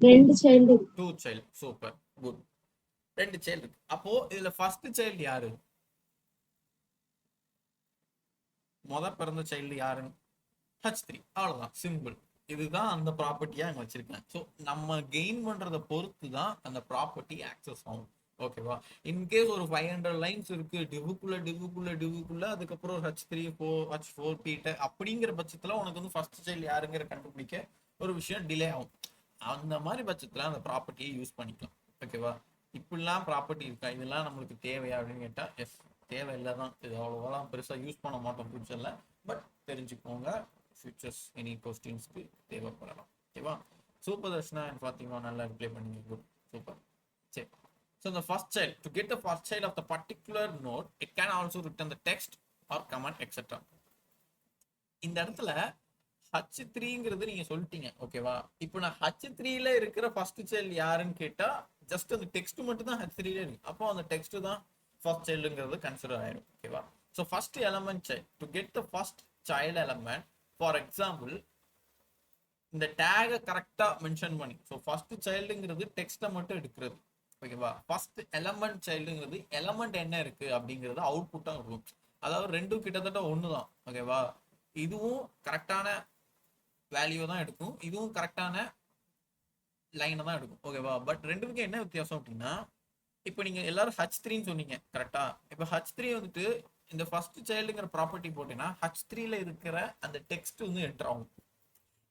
ரெண்டு child. 2 child. Super, good. 2 child இருக்கு. அப்போ இதுல ஃபர்ஸ்ட் சைல்டு யாரு? பிறந்த சைல்டு யாருன்னு h3. அவ்வளவுதான், சிம்பிள். இதுதான் அந்த ப்ராப்பர்ட்டியா அங்க வச்சிருக்கேன். ஸோ நம்ம கெயின் பண்றதை பொறுத்து தான் அந்த ப்ராப்பர்ட்டி ஆக்சஸ் ஆகும். ஓகேவா? இன்கேஸ் ஒரு 500 லைன்ஸ் இருக்கு டிவுக்குள்ள அதுக்கப்புறம் ஒரு h3 h4 p அப்படிங்கிற பட்சத்துல உனக்கு வந்து ஃபர்ஸ்ட் சைல்டு யாருங்கிற கண்டுபிடிக்க ஒரு விஷயம் டிலே ஆகும். அந்த மாதிரி பட்சத்துல அந்த ப்ராப்பர்ட்டியை யூஸ் பண்ணிக்கலாம். ஓகேவா? இப்படிலாம் ப்ராப்பர்ட்டி இருக்கா, இதெல்லாம் நம்மளுக்கு தேவையா அப்படின்னு கேட்டா எஸ், தேவையில்லை தான். இது அவ்வளோவெல்லாம் பெருசா யூஸ் பண்ண மாட்டோம் ஃபியூச்சர்ல. பட் தெரிஞ்சுக்கோங்க, ஃபியூச்சர்ஸ் எனி கொஸ்டின்ஸ்க்கு தேவைப்படலாம். ஓகேவா? சூப்பர் தர்ஷனா அண்ட் ஃபாத்திமா, நல்லா ரிப்ளை பண்ணீங்க. Good, super. சரி. So the first child, to get the first child of the particular node, it can also return the text or comment etc. இந்த இடத்துல h3ங்கிறது நீங்க சொல்லிட்டீங்க. ஓகேவா? இப்போ நான் h3ல இருக்கிற ஃபர்ஸ்ட் சைல்டு யாருன்னு கேட்டா ஜஸ்ட் அந்த டெக்ஸ்ட் மட்டும் தான் h3ல இருக்கு. அப்போ அந்த டெக்ஸ்ட் தான் ஃபர்ஸ்ட் சைல்டுங்கிறது கன்சிடர் ஆயிடும். ஓகேவா? So first element child, to get the first child element, for example இந்த டேகை கரெக்டா மென்ஷன் பண்ணி, ஸோ ஃபர்ஸ்ட் சைல்டுங்கிறது டெக்ஸ்ட்டை மட்டும் எடுக்கிறது. ஓகேவா? ஃபர்ஸ்ட் எலமெண்ட் சைல்டுங்கிறது எலமெண்ட் என்ன இருக்கு அப்படிங்கிறது அவுட்புட்டா இருக்கும். அதாவது ரெண்டும் கிட்டத்தட்ட ஒண்ணுதான். ஓகேவா? இதுவும் கரெக்டான வேல்யூ தான் எடுக்கும், இதுவும் கரெக்டான லைனை தான் எடுக்கும். ஓகேவா? பட் ரெண்டுக்கும் என்ன வித்தியாசம் அப்படின்னா, இப்போ நீங்க எல்லாரும் H3ன்னு சொன்னீங்க கரெக்டா? இப்போ H3 வந்துட்டு இந்த ஃபர்ஸ்ட் சைல்டுங்கிற ப்ராப்பர்ட்டி போட்டீங்கன்னா H3ல இருக்கிற அந்த டெக்ஸ்ட் வந்து என்டர் ஆகும்.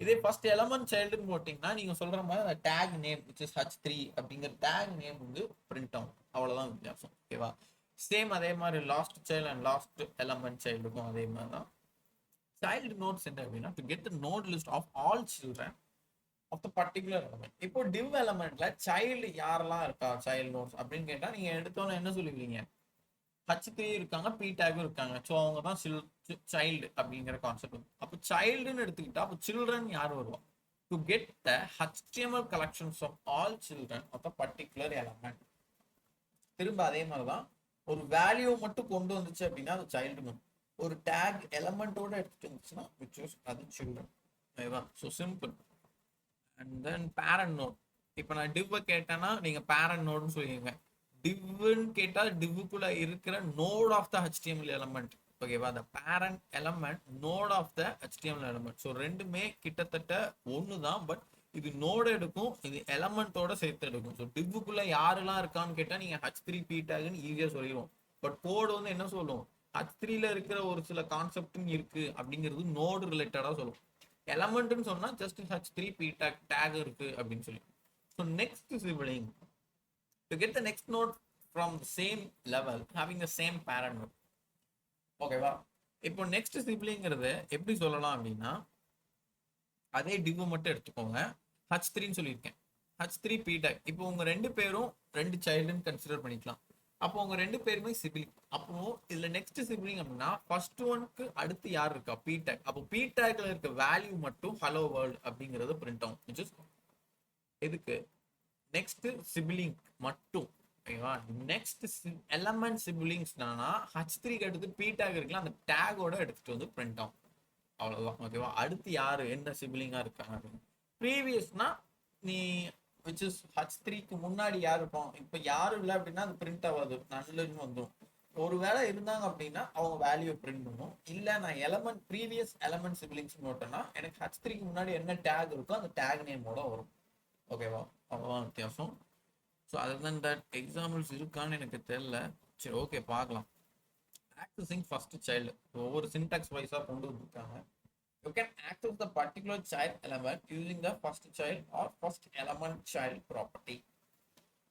இதே ஃபர்ஸ்ட் எலமெண்ட் சைல்டுன்னு போட்டிங்கன்னா நீங்க சொல்ற மாதிரி அந்த take name which is H3 அப்படிங்கிற டேக் நேம் வந்து பிரிண்ட் ஆகும். அவ்வளவுதான் வித்தியாசம். ஓகேவா? சேம் அதே மாதிரி last child and last element சைல்டுக்கும் அதே மாதிரி தான். சைல்டு நோட்ஸ் என்ன அப்படின்னா to get the node list of all children of the particular element. இப்போ டிவ் எலமெண்ட்ல சைல்டு யாரெல்லாம் இருக்கா சைல்டு நோட்ஸ் அப்படின்னு கேட்டா நீங்க எடுத்தோன்னு என்ன சொல்லுவீங்க? H3 இருக்காங்க, பி டேக்கும் இருக்காங்க. ஸோ அவங்க தான் சைல்டு அப்படிங்கிற கான்செப்ட். அப்போ சைல்டுன்னு எடுத்துக்கிட்டா அப்போ சில்ட்ரன் யார் வருவா? To get the HTML collections of all children of the particular element. திரும்ப அதே மாதிரி தான் ஒரு வேல்யூ மட்டும் கொண்டு வந்துச்சு அப்படின்னா அது சைல்டு. ஒரு டேக் எலமெண்டோட எடுத்துட்டு வந்துச்சுன்னா விச் இஸ் அது சில்ட்ரன். ஓகேவா? So simple. And then parent node. இப்போ நான் டிவ்வை கேட்டேன்னா நீங்க பேரண்ட் நோட்னு சொல்லுவீங்க. டிவ்னு கேட்டா டிவ்வுக்குள்ள இருக்கிற node of the HTML element. ஓகேவா? அந்த parent element node of the HTML element. So ரெண்டுமே கிட்டத்தட்ட ஒன்று தான். பட் இது நோடு எடுக்கும், இது எலமெண்டோட சேர்த்து எடுக்கும். ஸோ டிவ்வுக்குள்ள யாரெல்லாம் இருக்கான்னு கேட்டா நீங்க H3 P டேக்னு ஈஸியா சொல்லிடுவோம். பட் கோடு வந்து என்ன சொல்லும்? H3ல இருக்கிற ஒரு சில கான்செப்ட் இருக்கு அப்படிங்கிறது நோடு ரிலேட்டடா சொல்லும். எலமெண்ட்னு சொன்னா ஜஸ்ட் H3 P டேக் இருக்கு அப்படின்னு சொல்லி. So next sibling to get the next node from the same level having the same parent node. ஓகேவா? இப்போ நெக்ஸ்ட் சிப்லிங்கிறது எப்படி சொல்லலாம் அப்படின்னா அதே டிவ் மட்டும் எடுத்துக்கோங்க. H3ன்னு சொல்லியிருக்கேன், H3 P டேக். இப்போ உங்க ரெண்டு பேரும் ரெண்டு சைல்டுன்னு கன்சிடர் பண்ணிக்கலாம். அப்போ உங்க ரெண்டு பேருமே சிப்லிங். அப்போ இதுல நெக்ஸ்ட் சிப்லிங் அப்படின்னா ஃபர்ஸ்ட் ஒன்க்கு அடுத்து யார் இருக்கா? P take. அப்போ P டேக்ல இருக்க வேல்யூ மட்டும் ஹலோ வேர்ல்ட் அப்படிங்கிறது பிரிண்ட் ஆகும். which is எதுக்கு? நெக்ஸ்ட் சிப்லிங் மட்டும். ஓகேவா? நெக்ஸ்ட் எலமெண்ட் சிப்லிங்ஸ்னா H3க்கு அடுத்து P டேக் இருக்குல்ல அந்த டேகோட எடுத்துட்டு வந்து பிரிண்ட் ஆகும். அவ்வளவுதான். ஓகேவா? அடுத்து யாரு என்ன சிப்லிங்கா இருக்காங்க? ப்ரீவியஸ்னா நீ which is H3க்கு முன்னாடி யார் இருப்போம்? இப்போ யாரும் இல்லை அப்படின்னா அது பிரிண்ட் ஆகாது, நல்லன்னு வந்துடும். ஒருவேளை இருந்தாங்க அப்படின்னா அவங்க வேல்யூ பிரிண்ட் பண்ணும். இல்லை நான் எலமெண்ட் ப்ரீவியஸ் எலமெண்ட் சிப்லிங்ஸ் போட்டேன்னா எனக்கு H3க்கு முன்னாடி என்ன டேக் இருக்கோ அந்த டேக் நேமோட வரும். ஓகேவா? அவ்வளோதான் வித்தியாசம். So other than that examples இருக்கான்னு எனக்கு தெரியல. சரி, ஓகே, பார்க்கலாம். ஆக்சஸிங் ஃபர்ஸ்ட் சைல்டு ஒவ்வொரு சின்டாக்ஸ் வைஸாக கொண்டு வந்துருக்காங்க. You can access the particular child element using the first child or first element child property.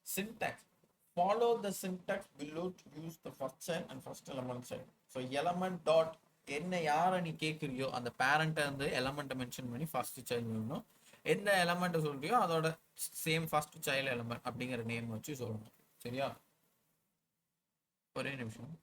Syntax. Follow the syntax below to use the first child and first element child. So element dot என்ன யாரை நீ கேட்குறியோ அந்த பேரண்ட்டை வந்து எலமெண்ட்டை mention பண்ணி first child வேணும். எந்த எலமெண்ட்டை சொல்றியோ அதோட same first child element அப்படிங்கிற நேம் வச்சு சொல்லணும். சரியா? ஒரே நிமிஷம்.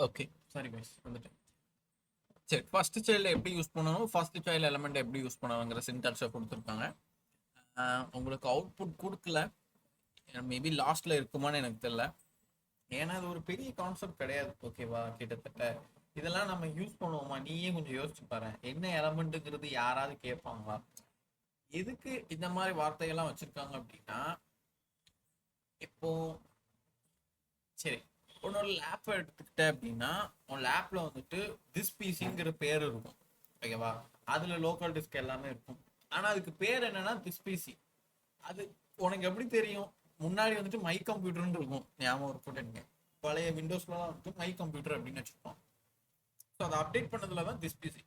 ஓகே, சாரி கைஸ், வந்துட்டேன். சரி, ஃபர்ஸ்ட் சைல்டு எப்படி யூஸ் பண்ணணும், ஃபர்ஸ்ட் சைல்டு எலமெண்ட் எப்படி யூஸ் பண்ணணுங்கிற சின்டாக்ஸை கொடுத்துருக்காங்க. உங்களுக்கு அவுட்புட் கொடுக்கல, மேபி லாஸ்ட்ல இருக்குமான்னு எனக்கு தெரியல. ஏன்னா அது ஒரு பெரிய கான்செப்ட் கிடையாது. ஓகேவா? கிட்டத்தட்ட இதெல்லாம் நம்ம யூஸ் பண்ணுவோமா? நீயே கொஞ்சம் யோசிச்சு பாரு. என்ன எலமெண்ட்டுங்கிறது யாராவது கேட்பாங்களா? எதுக்கு இந்த மாதிரி வார்த்தைகள்லாம் வச்சிருக்காங்க அப்படின்னா, இப்போ சரி உன்னோட லேப்பை எடுத்துக்கிட்ட அப்படின்னா உன் லேப்ல வந்துட்டு திஸ் பிசிங்கிற பேர் இருக்கும். ஓகேவா? அதுல லோக்கல் டிஸ்க் எல்லாமே இருக்கும். ஆனா அதுக்கு பேர் என்னன்னா திஸ் பிசி. அது உனக்கு எப்படி தெரியும்? முன்னாடி வந்துட்டு மை கம்ப்யூட்டர்னு இருக்கும், ஞாபகம் இருக்கட்டும். பழைய விண்டோஸ்லாம் வந்துட்டு மை கம்ப்யூட்டர் அப்படின்னு வச்சுருப்போம். ஸோ அதை அப்டேட் பண்ணதுல தான் திஸ் பிசி.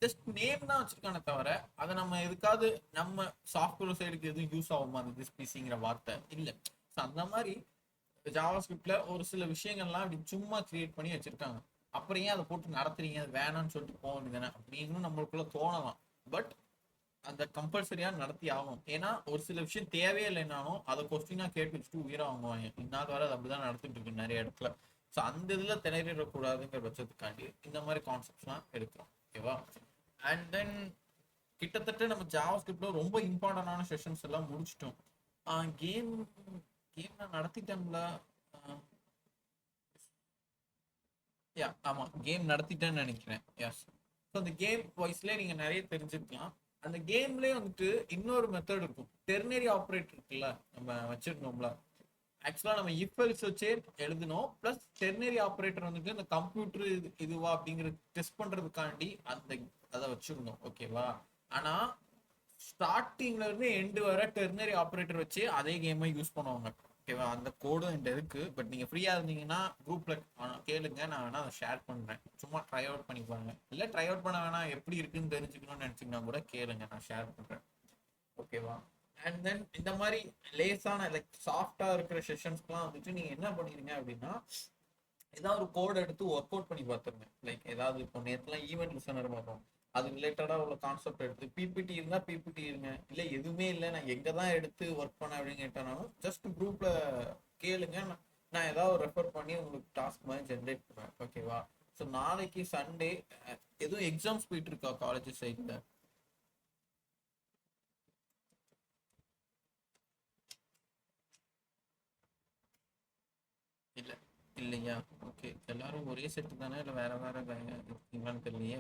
ஜஸ்ட் நேம் தான் வச்சிருக்கானே தவிர அதை நம்ம எதுக்காவது நம்ம சாஃப்ட்வேர் சைடுக்கு எதுவும் யூஸ் ஆகுமா அந்த திஸ் பிசிங்கிற வார்த்தை இல்லை. ஸோ அந்த மாதிரி ஜாவா ஸ்கிரிப்ட்ல ஒரு சில விஷயங்கள்லாம் அப்படி சும்மா கிரியேட் பண்ணி வச்சிருக்காங்க. அப்புறம் ஏன் அதை போட்டு நடத்துறீங்க, அது வேணாம்னு சொல்லிட்டு போக வேண்டியதானே அப்படின்னு நம்மளுக்குள்ள தோணலாம். பட் அந்த கம்பல்சரியா நடத்தி ஆகும். ஏன்னா ஒரு சில விஷயம் தேவையே இல்லைனாலும் அதை கொஸ்டினா கேட்டு வச்சுட்டு உயிரை வாங்குவாங்க. இன்னாத வர அது அப்படிதான் நடந்துட்டு இருக்கு நிறைய இடத்துல. ஸோ அந்த இதுல திணறிடக்கூடாதுங்கிற பட்சத்துக்காண்டி இந்த மாதிரி கான்செப்ட்ஸ்லாம் எடுக்கிறோம். ஓகேவா? அண்ட் தென் கிட்டத்தட்ட நம்ம ஜாவா ஸ்கிரிப்ட்ல ரொம்ப இம்பார்ட்டன்டான செஷன்ஸ் எல்லாம் முடிச்சிட்டோம். கேம் கேம் நான் நடத்திட்டேன்ல. யா ஆமா, கேம் நடத்திட்டேன்னு நினைக்கிறேன். எஸ். ஸோ அந்த கேம் வாய்ஸ்ல நீங்க நிறைய தெரிஞ்சுக்கலாம். அந்த கேம்லயே வந்துட்டு இன்னொரு மெத்தட் இருக்கும். டெர்னரி ஆப்ரேட்டர் இருக்குல்ல, நம்ம வச்சிருந்தோம்ல. ஆக்சுவலா நம்ம இஃப் எல்ஸ் வச்சே எழுதணும். பிளஸ் டெர்னரி ஆப்ரேட்டர் வந்துட்டு இந்த கம்ப்யூட்டர் இதுவா அப்படிங்கிறது டெஸ்ட் பண்றதுக்காண்டி அந்த அதை வச்சிருந்தோம். ஓகேவா? ஆனா ஸ்டார்டிங்ல இருந்து எண்டு வர டெர்னரி ஆப்ரேட்டர் வச்சு அதே கேமை யூஸ் பண்ணுவாங்க. ஓகேவா? அந்த கோடும் என்கிட்ட இருக்கு. பட் நீங்க ஃப்ரீயா இருந்தீங்கன்னா குரூப்ல கேளுங்க, நான் வேணா அதை ஷேர் பண்றேன். சும்மா ட்ரை அவுட் பண்ணி பாருங்க. இல்ல ட்ரை அவுட் பண்ண வேணா, எப்படி இருக்குன்னு தெரிஞ்சுக்கணும்னு நினைச்சீங்கன்னா கூட கேளுங்க, நான் ஷேர் பண்றேன். ஓகேவா? அண்ட் தென் இந்த மாதிரி லேசான லைக் சாஃப்டா இருக்கிற செஷன்ஸ்க்குலாம் வந்துட்டு நீங்க என்ன பண்ணிருங்க அப்படின்னா, ஏதாவது ஒரு கோட் எடுத்து ஒர்க் அவுட் பண்ணி பார்த்துருங்க. லைக் ஏதாவது இப்போ நேற்றுலாம் ஈவெண்ட் லிசனர் வரும், அது ரிலேட்டடா உள்ள கான்செப்ட் எடுத்து பிபிடி இருந்தா பிபிடி இருங்க. இல்ல எதுவுமே இல்லை நான் எங்க தான் எடுத்து ஒர்க் பண்ண அப்படின்னு கேட்டாலும் ஜஸ்ட் குரூப்ல கேளுங்க. நான் ஏதாவது ரெஃபர் பண்ணி உங்களுக்கு டாஸ்க் மாதிரி ஜென்ரேட் பண்ணுவேன். ஓகேவா? ஸோ நாளைக்கு சண்டே எதுவும் எக்ஸாம்ஸ் போயிட்டு இருக்கா காலேஜ் சைட்ல? இல்ல இல்லையா? ஓகே, எல்லாரும் ஒரே செட்டு தானே, இல்லை வேற வேற இருக்கீங்களான்னு தெரியலையே.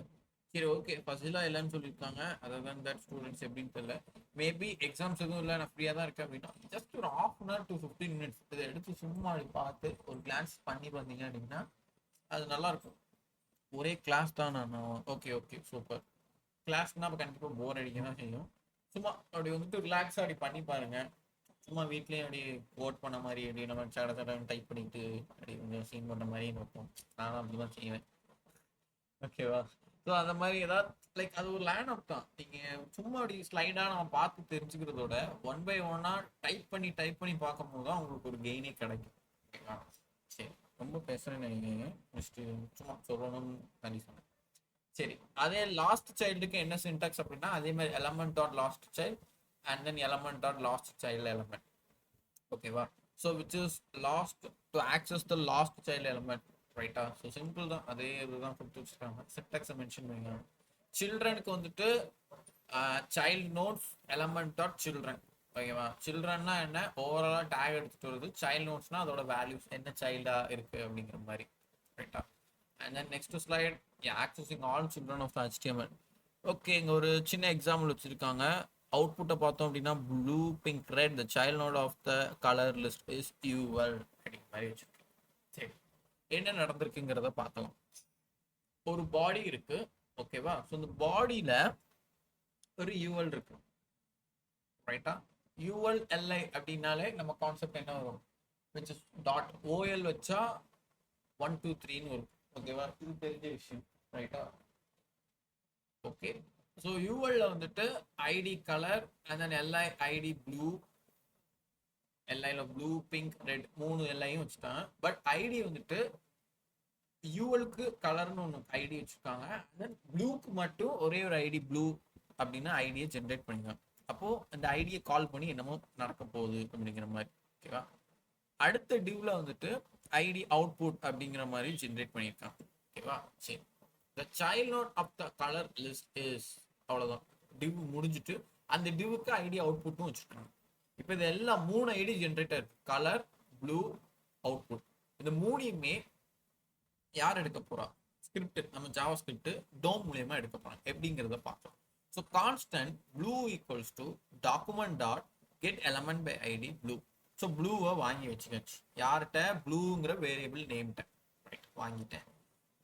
சரி, ஓகே. ஃபசிலா இல்லைன்னு சொல்லியிருக்காங்க. அதர் தன் தட் ஸ்டூடெண்ட்ஸ் எப்படின்னு தெரியல. மேபி எக்ஸாம்ஸ் எதுவும் இல்லை, நான் ஃப்ரீயாக தான் இருக்கேன் அப்படின்னா ஜஸ்ட் ஒரு ½ hour to 15 minutes இதை எடுத்து சும்மா அப்படி பார்த்து ஒரு கிளான்ஸ் பண்ணி பார்த்தீங்க அப்படின்னா அது நல்லா இருக்கும். ஒரே கிளாஸ் தான் நான். Okay okay, super. கிளாஸ்னா அப்போ கண்டிப்பாக போர் அடிக்க தான் செய்யும். சும்மா அப்படி வந்துட்டு ரிலாக்ஸாக அப்படி பண்ணி பாருங்க. சும்மா வீட்லேயும் அப்படி கோட் பண்ண மாதிரி அப்படி நம்ம சட சடன்னு டைப் பண்ணிட்டு அப்படி கொஞ்சம் சீன் பண்ண மாதிரி இருக்கும். நானும் அப்படிதான் செய்வேன். ஓகேவா? ஸோ அந்த மாதிரி ஏதாவது லைக் அது ஒரு லேண்ட் அப் தான். நீங்க சும்மா அப்படி ஸ்லைடா நம்ம பார்த்து தெரிஞ்சுக்கிறதோட ஒன் பை ஒன்னா டைப் பண்ணி பார்க்கும்போது தான் உங்களுக்கு ஒரு கெயினே கிடைக்கும். ஓகேவா? சரி, ரொம்ப பேசுறேன்னு நினைக்கிறீங்க. நெக்ஸ்ட் சும்மா சொல்லணும்னு தனி சொன்னேன். சரி, அதே லாஸ்ட் சைல்டுக்கு என்ன சின்டாக்ஸ் அப்படின்னா அதே மாதிரி element dot last child and then element dot last child element. ஓகேவா? So which is last to access the last child element. ரைட்டா? ஸோ சிம்பிள் தான், அதே இதுதான் கொடுத்து வச்சுருக்காங்க. சின்டாக்ஸை மென்ஷன் பண்ணிக்கலாம். சில்ட்ரனுக்கு வந்துட்டு child notes element dot children. ஓகேவா? சில்ட்ரன்னா என்ன, ஓவராலாக டேக் எடுத்துட்டு வருது. சைல்டு நோட்ஸ்னா அதோட வேல்யூஸ் என்ன சைல்டா இருக்கு அப்படிங்கிற மாதிரி. ரைட்டா? And then next slide, accessing all children of HTML. Okay, இங்க ஒரு சின்ன எக்ஸாம்பிள் வச்சிருக்காங்க. அவுட்புட்டை பார்த்தோம் அப்படின்னா blue pink red the child node of the colour list is UL அப்படிங்கிற மாதிரி வச்சிருக்கேன். சரி, என்ன நடந்திருக்குங்கிறத பார்த்தோம். ஒரு பாடி இருக்கு. ஓகேவா? ஸோ இந்த பாடியில ஒரு யூஎல் இருக்கு. ரைட்டா? யூஎல் எல்ஐ அப்படின்னாலே நம்ம கான்செப்ட் என்ன வரும், விச் இஸ் டாட் ஓஎல் வச்சா 1 2 3ன்னு வரும். ஓகேவா? இது தெரிஞ்ச விஷயம். ரைட்டா? ஓகே. ஸோ யூஎல்ல வந்துட்டு ID colour and then LI ID blue, எல்ஐல ப்ளூ பிங்க் ரெட் 3 எல்ஐயும் வச்சுட்டாங்க. பட் ஐடி வந்துட்டு யூஎலுக்கு கலர்னு ஒன்று ஐடி வச்சிருக்காங்க. தென் ப்ளூக்கு மட்டும் ஒரே ஒரு ஐடி ப்ளூ அப்படின்னு ஐடியை ஜென்ரேட் பண்ணிக்கலாம். அப்போ அந்த ஐடியை கால் பண்ணி என்னமோ நடக்க போகுது அப்படிங்கிற மாதிரி. ஓகேவா? அடுத்த டிவ்ல வந்துட்டு ஐடி அவுட்புட் அப்படிங்கிற மாதிரி ஜென்ரேட் பண்ணியிருக்காங்க. ஓகேவா? சரி, the child node of the colour list is, அவ்வளோதான். டிவ் முடிஞ்சுட்டு அந்த டிவுக்கு ஐடி அவுட்புட்டும் வச்சுருக்காங்க. இப்போ இது எல்லாம் 3 ஐடி ஜென்ரேட்டர் இருக்கு, கலர் ப்ளூ அவுட்புட். இந்த மூணையுமே யார் எடுக்க போறா, ஸ்கிரிப்ட், நம்ம ஜாவா ஸ்கிரிப்ட் டோம் மூலியமா எடுக்க போறோம். எப்படிங்கிறத பார்த்தோம். So constant blue equals to document dot get element by ID blue. So ப்ளூவை வாங்கி வச்சுக்கச்சு. யார்கிட்ட, ப்ளூங்கிற வேரியபிள் நேம்கிட்ட. ரைட், வாங்கிட்டேன்.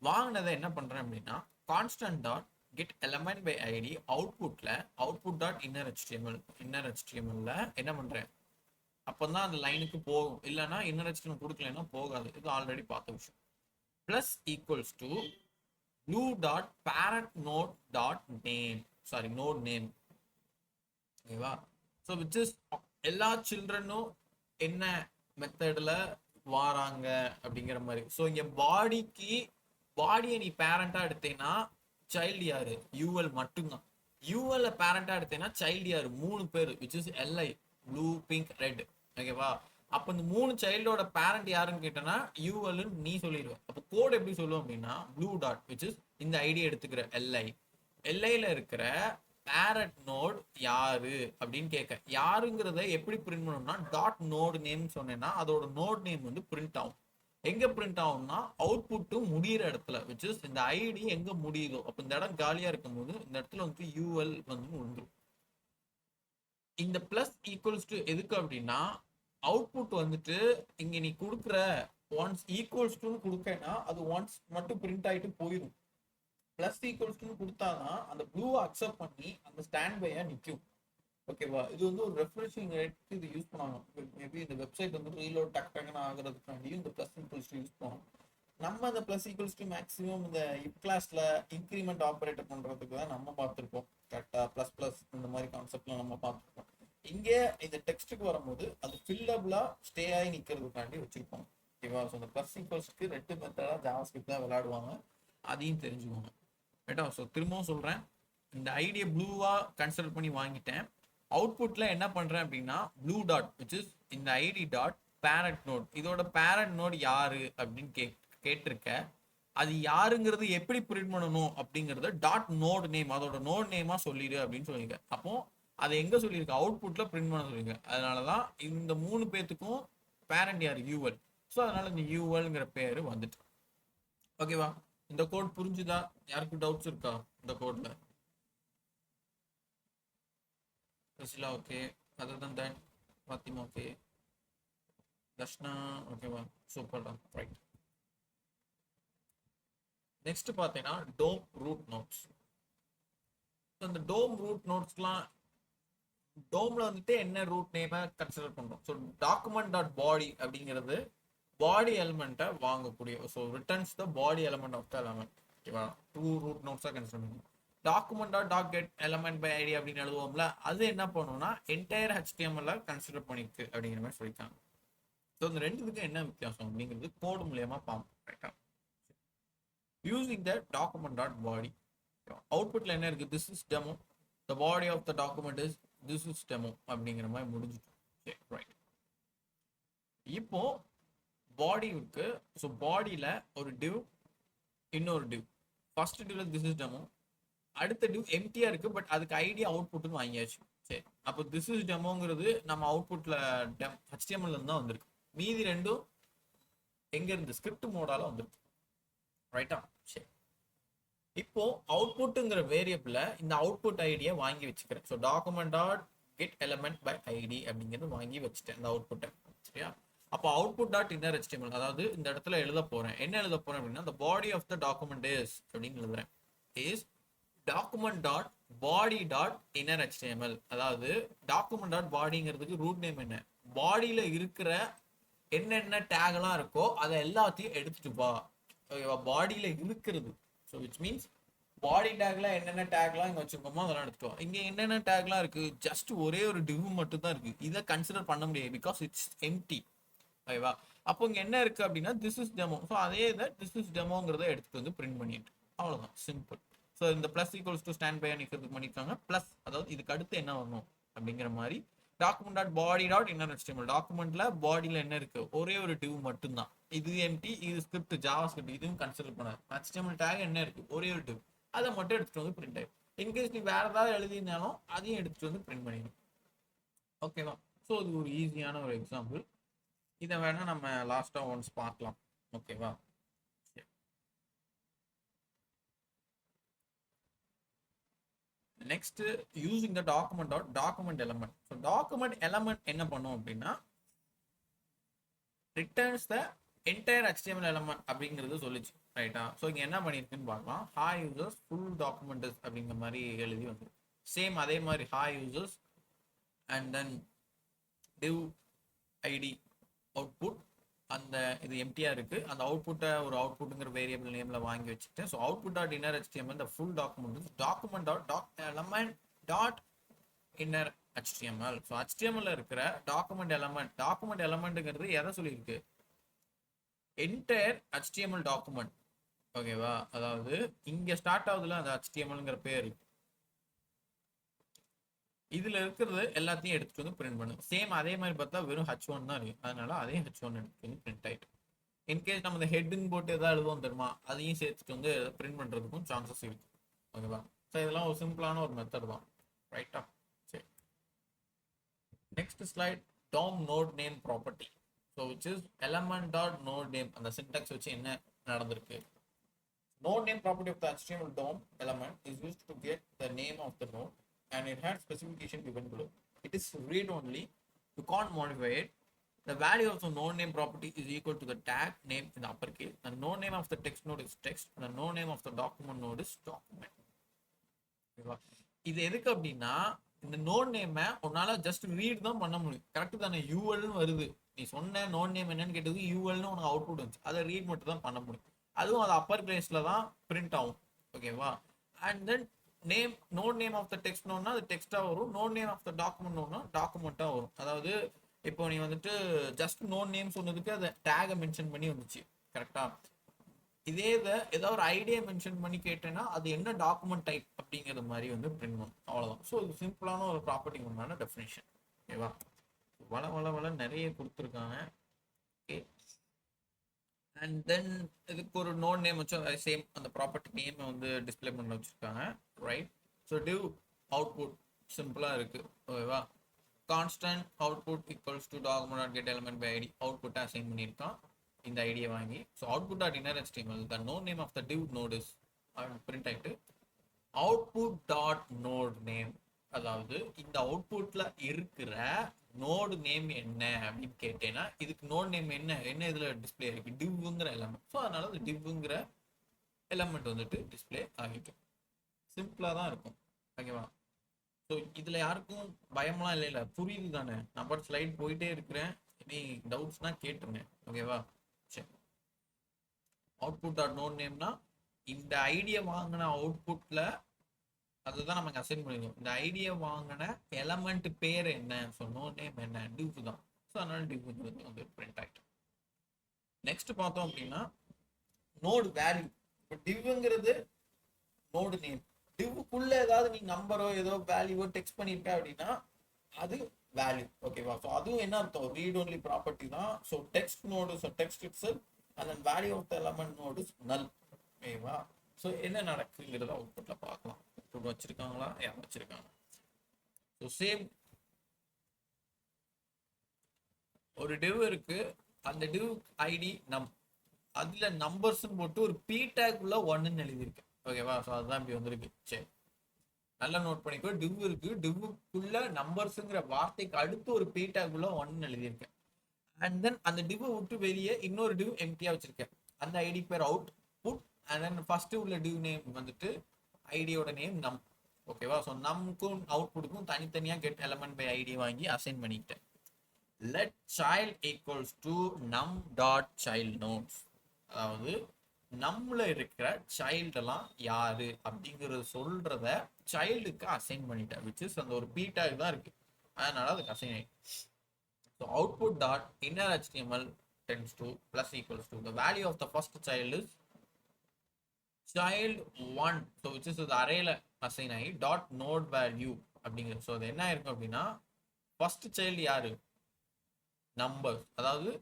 வாங்கினதை என்ன பண்றேன் அப்படின்னா constant dot get element by ID அவுட்புட்ல அவுட்புட் டாட் இன்னர் ஹெச்டிஎம்எல்ல என்ன பண்றேன், அப்பதான் அந்த லைனுக்கு போகும். இல்லைன்னா இன்னர் ஹெச்டிஎம்எல் கொடுக்கலன்னா போகாது. இது ஆல்ரெடி பார்த்த விஷயம். Plus equals to blue dot parent node dot name, sorry node name. ஓகேவா? ஸோ விச் இஸ் எல்லா சில்ட்ரனும் என்ன மெத்தடில் வாராங்க அப்படிங்கிற மாதிரி. ஸோ இங்க பாடியை நீ பேரண்டா எடுத்தேன்னா சைல்டு யாரு? யூஎல் மட்டும்தான். யூஎல் பேரண்டா எடுத்தேன்னா சைல்டு யாரு? 3 பேர், which is LI, blue, pink, red. ஓகேவா? அப்ப இந்த 3 சைல்டோட பேரண்ட் யாருன்னு கேட்டனா யூஎல் நீ சொல்லிடுவ. அப்போ கோட் எப்படி சொல்லுவோம் அப்படின்னா ப்ளூ டாட், விச் இஸ் இந்த ஐடி எடுத்துக்கிற எல்ஐல இருக்கிற பேரண்ட் நோட் யாரு அப்படின்னு கேட்க. யாருங்கிறத எப்படி பிரிண்ட் பண்ணணும்னா டாட் நோட் நேம் சொன்னேன்னா அதோட நோட் நேம் வந்து பிரிண்ட் ஆகும். எங்க பிரிண்ட் ஆகும்னா அவுட்புட் முடியிற இடத்துல, விச் இஸ் இந்த ஐடி எங்க முடியுதோ அப்ப இந்த இடம் காலியா இருக்கும் போது இந்த இடத்துல வந்து யூஎல் வந்து வந்துடும். இந்த பிளஸ் ஈக்குவல்ஸ் டு எதுக்கு அப்படின்னா அவுட்புட் வந்துட்டு இங்க நீ கொடுக்குற ஒன்ஸ் ஈக்குவல்ஸ் டு கொடுக்கனா அது ஒன்ஸ் மட்டும் பிரிண்ட் ஆயிட்டு போயிடும். பிளஸ் ஈக்குவல்ஸ் டு கொடுத்தாதான் அந்த ப்ளூவை அக்செப்ட் பண்ணி அந்த ஸ்டாண்ட் பையா நிற்கும். ஓகேவா? இது வந்து ஒரு ரெஃப்ரெஷிங் ரேட்டுக்கு இது யூஸ் பண்ணுவாங்க. மேபி இந்த வெப்சைட் வந்து ரீலோட் டக்குன்னு ஆகிறதுக்காண்டியும் இந்த பிளஸ் ஈக்குவல்ஸ் யூஸ் பண்ணுவோம். நம்ம அந்த பிளஸ் ஈக்குவல்ஸ் டு மேக்ஸிமம் இந்த இப் கிளாஸ்ல இன்க்ரிமெண்ட் ஆப்ரேட்டர் பண்றதுக்கு தான் நம்ம பார்த்துருப்போம். கரெக்டா? பிளஸ் பிளஸ் இந்த மாதிரி கான்செப்ட்ல நம்ம பார்த்துருப்போம். இங்கே இந்த டெக்ஸ்ட்டுக்கு வரும்போது அது ஃபில்லபிளா ஸ்டே ஆகி நிற்கிறதுக்காண்டி வச்சிருப்போம். ஓகேவா? ஸோ இந்த பிளஸ் ஈக்குவல்ஸ்க்கு 2 மெத்தடா ஜாவாஸ்கிரிப்ட் தான் விளையாடுவாங்க. அதையும் தெரிஞ்சுக்கோங்க. ரைட்டா? ஸோ திரும்பவும் சொல்றேன், இந்த ஐடியை ப்ளூவா கன்சிடர் பண்ணி வாங்கிட்டேன். அவுட்புட்ல என்ன பண்றேன் அப்படின்னா ப்ளூ டாட், விச் இஸ் இந்த ஐடி டாட் பேரண்ட் நோட். இதோட பேரண்ட் நோட் யாரு அப்படின்னு கேட்டிருக்க. அது யாருங்கிறது எப்படி பிரிண்ட் பண்ணணும் அப்படிங்கறத டாட் நோட் நேம், அதோட நோட் நேமா சொல்லிடு அப்படின்னு சொல்லியிருக்க. அப்போ அதை எங்க சொல்லியிருக்க? அவுட்புட்ல பிரிண்ட் பண்ண சொல்லியிருக்க. அதனாலதான் இந்த 3 பேத்துக்கும் பேரண்ட் யாரு? யூஎல். ஸோ அதனால இந்த யூஎல்ங்கிற பேரு வந்துட்டு. ஓகேவா? இந்த கோட் புரிஞ்சுதா? யாருக்கு டவுட்ஸ் இருக்கா இந்த கோட்ல? Priscilla, okay. Other than that, Fatima, okay. Dashna, okay, well, super done, right. Next பார்த்தீங்கன்னா டோம் ரூட் நோட்ஸ். இந்த டோம் ரூட் நோட்ஸ்லாம் டோம்ல வந்துட்டு என்ன ரூட் நேமை கன்சிடர் பண்றோம். ஸோ டாக்குமெண்ட் டாட் பாடி அப்படிங்கிறது பாடி எலிமெண்ட்டை வாங்கக்கூடிய, so returns the body element of the element. ஓகேவா? 2 ரூட் நோட்ஸாக கன்சிடர் பண்ணுவோம். Document dot get element by ID அப்படின்னு எழுதுவோம்ல, அது என்ன பண்ணுவோம்னா என்டையர் HTML கன்சிடர் பண்ணிருக்கு அப்படிங்கிற மாதிரி சொல்லிட்டாங்க. ஸோ இந்த ரெண்டுத்துக்கும் என்ன வித்தியாசம் அப்படிங்கிறது கோடு மூலியமா பார்ப்போம். ரைட்டா? Using the document dot body, அவுட்புட்ல என்ன இருக்கு? This is demo, the body of the document is this is demo அப்படிங்கிற மாதிரி முடிஞ்சிட்டு. ரைட். இப்போ பாடி இருக்கு. ஸோ பாடியில ஒரு டிவ், இன்னொரு டிவ். ஃபர்ஸ்ட் டிவ்ல திஸ் இஸ் டெமோ, அடுத்த டிவ் எம்டியா இருக்கு, பட் அதுக்கு ஐடியா அவுட்புட்னு வாங்கியாச்சு. சரி, அப்போ திஸ் இஸ் டெமோங்கிறது நம்ம அவுட்புட்ல HTML இருந்து தான் வந்திருக்கு. மீதி ரெண்டும் எங்க இருந்து? ஸ்கிரிப்ட் மோடால வந்திருக்கு. ரைட்டா? சரி, இப்போ அவுட்புட்ங்கிற வேரியபிள்ல இந்த அவுட்புட் ஐடியை வாங்கி வச்சுக்கிறேன். So document dot get element by ID அப்படிங்கிறது வாங்கி வச்சுட்டேன் இந்த அவுட்புட்டை. சரியா? அப்போ அவுட்புட் டாட் இன்னர் HTML, அதாவது இந்த இடத்துல எழுத போறேன். என்ன எழுத போறேன் அப்படின்னா the body of the document is அப்படின்னு எழுதுறேன். is document dot body dot inner HTML. அதாவது டாக்குமெண்ட் டாட் பாடிங்கிறதுக்கு ரூட் நேம் என்ன? பாடியில இருக்கிற என்னென்ன டேக்லாம் இருக்கோ அதை எல்லாத்தையும் எடுத்துட்டு வா. ஓகேவா? பாடியில இருக்கிறது. ஸோ விச் மீன்ஸ் பாடி டேக்ல என்னென்ன டேக்லாம் இங்க வச்சிருக்கோமோ அதெல்லாம் எடுத்துட்டு வா. இங்க என்னென்ன டேக்லாம் இருக்கு? ஜஸ்ட் ஒரே ஒரு டிவ் மட்டும் தான் இருக்கு. இதை கன்சிடர் பண்ண முடியாது பிகாஸ் இட்ஸ் எம்டி. ஓகேவா? அப்போ இங்க என்ன இருக்கு அப்படின்னா திஸ் இஸ் டெமோ. ஸோ அதே இதை திஸ் இஸ் டெமோங்கிறத எடுத்துட்டு வந்து பிரிண்ட் பண்ணிட்டு அவ்வளவுதான், சிம்பிள். ஸோ இந்த plus equals to stand by நிற்கிறதுக்கு பண்ணியிருக்காங்க. பிளஸ் அதாவது இதுக்கு அடுத்து என்ன வரணும் அப்படிங்கிற மாதிரி டாக்குமெண்ட் டாட் பாடி டாட் இன்னர் HTML. டாக்குமெண்ட்ல பாடியில என்ன இருக்கு? ஒரே ஒரு டிவ் மட்டும்தான். இது எம்டி, இது ஸ்கிரிப்ட், ஜாவா ஸ்கிரிப்ட், இதுவும் கன்சிடர் பண்ணாது. HTML டேக் என்ன இருக்கு? ஒரே ஒரு டிவ், அதை மட்டும் எடுத்துட்டு வந்து பிரிண்ட் ஆயிடும். இன்கேஸ் நீ வேற ஏதாவது எழுதினாலும் அதையும் எடுத்துட்டு வந்து பிரிண்ட் பண்ணிடும். ஓகேவா? ஸோ இது ஒரு ஈஸியான ஒரு எக்ஸாம்பிள். இதை வேணா நம்ம லாஸ்டா ஒன்ஸ் பார்க்கலாம். ஓகேவா? Next using the document dot document element. So document element என்ன பண்ணும் அப்படின்னா returns the entire HTML element அப்படிங்கிறது சொல்லிச்சு. ரைட்டா? ஸோ இங்கே என்ன பண்ணியிருக்குன்னு பார்க்கலாம். ஹாய் யூசர்ஸ் ஃபுல் டாக்குமெண்ட் அப்படிங்கிற மாதிரி எழுதி வந்து சேம் அதே மாதிரி hi users and then div ID output. அந்த இது எம்டியா இருக்கு. அந்த அவுட்புட்டை ஒரு அவுட்புட்ங்கிற வேரியபிள் நேம்ல வாங்கி வச்சுட்டேன். So output dot inner HTML the full document document dot element dot inner HTML. So HTML இருக்கிற டாக்குமெண்ட் எலமெண்ட்ங்கிறது எதை சொல்லியிருக்கு? Entire HTML document. ஓகேவா, அதாவது இங்க ஸ்டார்ட் ஆகுதுல அந்த HTMLங்கிற பேர், இதுல இருக்கிறது எல்லாத்தையும் எடுத்துட்டு வந்து பிரிண்ட் பண்ணு. சேம் அதே மாதிரி பார்த்தா வெறும் H1 தான் இருக்கு, அதனால அதே H1 எடுத்துட்டு வந்து பிரிண்ட் ஆயிட்டு. இன்கேஸ் நம்ம இந்த ஹெட்டுன்னு போட்டு எதாவது எழுதுவோம் தெரியுமா, அதையும் சேர்த்துட்டு வந்து பிரிண்ட் பண்றதுக்கும் சான்சஸ் இருக்கு. ஓகேவா, ஸோ இதெல்லாம் ஒரு சிம்பிளான ஒரு மெத்தட் தான். ரைட்டா, சரி. Next slide, DOM node name property. So which is element dot node name. அந்த சின்டாக்ஸ் வச்சு என்ன நடந்திருக்கு. Node name property of the HTML DOM element is used to get the name of the node and it has specification given below. It is read only. You can't modify it. The value of the node name property is equal to the tag name in the uppercase. The node name of the text node is text. The node name of the document node is document. இது எதுக்கு அப்படின்னா, இந்த note நேமை உன்னால just read தான் பண்ண முடியும். Correct தானே, யூஎல்னு வருது, நீ சொன்ன நோட் நேம் என்னன்னு கேட்டது யூஎல்னு உனக்கு அவுட்புட் வந்துச்சு, அதை ரீட் மட்டும் தான் பண்ண முடியும். அதுவும் அது அப்பர் கேஸ்ல தான் பிரிண்ட் ஆகும். ஓகேவா, and then name, node name of the text நோட்னா அது டெக்ஸ்டா வரும், node name of the document நோட்னா டாக்குமெண்டா வரும். அதாவது இப்போ நீ வந்துட்டு ஜஸ்ட் நோட் நேம் சொன்னதுக்கு அதை டேகை மென்ஷன் பண்ணி வந்துச்சு. கரெக்டா, இதே இதை ஏதாவது ஒரு ஐடியா மென்ஷன் பண்ணி கேட்டேன்னா அது என்ன டாக்குமெண்ட் டைப் அப்படிங்கிற மாதிரி வந்து பிரிண்ட் பண்ணும். அவ்வளோதான். ஸோ இது சிம்பிளான ஒரு ப்ராப்பர்ட்டி உண்டான டெஃபினேஷன். ஓகேவா, வள நிறைய கொடுத்துருக்காங்க. ஓகே, அண்ட் தென் இதுக்கு ஒரு நோட் நேம் வச்சு சேம் அந்த ப்ராப்பர்ட்டி நேம் வந்து டிஸ்பிளே பண்ண வச்சுருக்காங்க. ரைட், ஸோ டிவ் அவுட்புட் சிம்பிளாக இருக்குது. ஓகேவா, constant output equals to document get element by ID, அவுட்புட்டை அசைன் பண்ணியிருக்கான் இந்த ஐடியை வாங்கி. So output dot inner HTML the node name of the div node is print ஆயிட்டு அவுட்புட் டாட் நோட் நேம், அதாவது இந்த அவுட்புட்ல இருக்கிற நோடு நேம் என்ன அப்படின்னு கேட்டேன்னா இதுக்கு நோட் நேம் என்ன என்ன இதுல டிஸ்பிளே இருக்கு, டிவ்ங்கிற எலமெண்ட். ஸோ அதனால அந்த டிவ்ங்கிற எலமெண்ட் வந்துட்டு டிஸ்பிளே ஆகிட்டு சிம்பிளா தான் இருக்கும். ஓகேவா, ஸோ இதுல யாருக்கும் பயம்லாம் இல்லை, புரியுது தானே, நான் ஸ்லைட் போயிட்டே இருக்கிறேன், எனி டவுட்ஸ்னா கேட்டுருங்க. ஓகேவா, சரி. அவுட்புட் டாட் நோட் நேம்னா இந்த ஐடியா வாங்கின அவுட்புட்ல அதுதான் நமக்கு அசைன் பண்ணிடுவோம். இந்த ஐடியா வாங்கின எலமெண்ட் பேர் என்ன, ஸோ நோட் நேம் என்ன, டிவ் தான். ஸோ அதனால டிவ்ங்கிறது வந்து பிரிண்ட் ஆயிட்டு. நெக்ஸ்ட் பார்த்தோம் அப்படின்னா நோடு வேல்யூ. இப்போ டிவ்ங்கிறது நோடு நேம், டிவ்க்குள்ள ஏதாவது நீ நம்பரோ ஏதோ வேல்யூவோ டெக்ஸ்ட் பண்ணியிருக்க அப்படின்னா அது வேல்யூ. ஓகேவா, ஸோ அதுவும் என்ன அர்த்தம், ரீட் ஒன்லி ப்ராப்பர்ட்டி தான். So text node, so text itself and then value of the element node is null. ஓகேவா, ஸோ என்ன நடக்குங்கிறத அவுட்புட்ல பார்க்கலாம். அவுட்புட் வச்சிருக்காங்களா, வச்சிருக்காங்க. ஸோ சேம் ஒரு டிவ் இருக்கு, அந்த டிவ் ஐடி அதுல நம்பர்ஸ் போட்டு ஒரு பி டேக் உள்ள 1ன்னு எழுதியிருக்கு. ஓகேவா, ஸோ அதுதான் இப்படி வந்திருக்கு. சரி, நல்லா நோட் பண்ணிக்கோ, டிவ் இருக்கு, டிவ்வுக்குள்ள நம்பர்ஸ்ங்கிற வார்த்தைக்கு அடுத்து ஒரு பி டேக் உள்ள 1ன்னு எழுதியிருக்கேன். அண்ட் தென் அந்த டிவ் விட்டு வெளியே இன்னொரு டிவ் எம்டியா வச்சிருக்கேன், அந்த ஐடி பேர் output. And then first உள்ள டிவ் நேம் வந்துட்டு ஐடியோட நேம் நம். ஓகேவா, ஸோ நம்க்கும் அவுட்புட்டுக்கும் தனித்தனியா கெட் எலமெண்ட் பை ஐடி வாங்கி அசைன் பண்ணிக்கிட்டேன். Let child equals to num dot child nodes, அதாவது நம்மள இருக்கிற சைல்டெல்லாம் யாரு அப்படிங்கிறது சொல்றத சைல்டுக்கு அசைன் பண்ணிட்டேன், விச் இஸ் அந்த ஒரு பி டேக் தான் இருக்கு, அதனால அதுக்கு அசைன் ஆயிடுச்சு. So output dot inner HTML tends to plus equals to the value of the first child is child 1, so which is the arrayல assign ஆகி dot node value அப்படிங்கிறது. So அது என்ன இருக்கும் அப்படின்னா ஃபர்ஸ்ட் சைல்டு யாரு, நம்பர்ஸ், அதாவது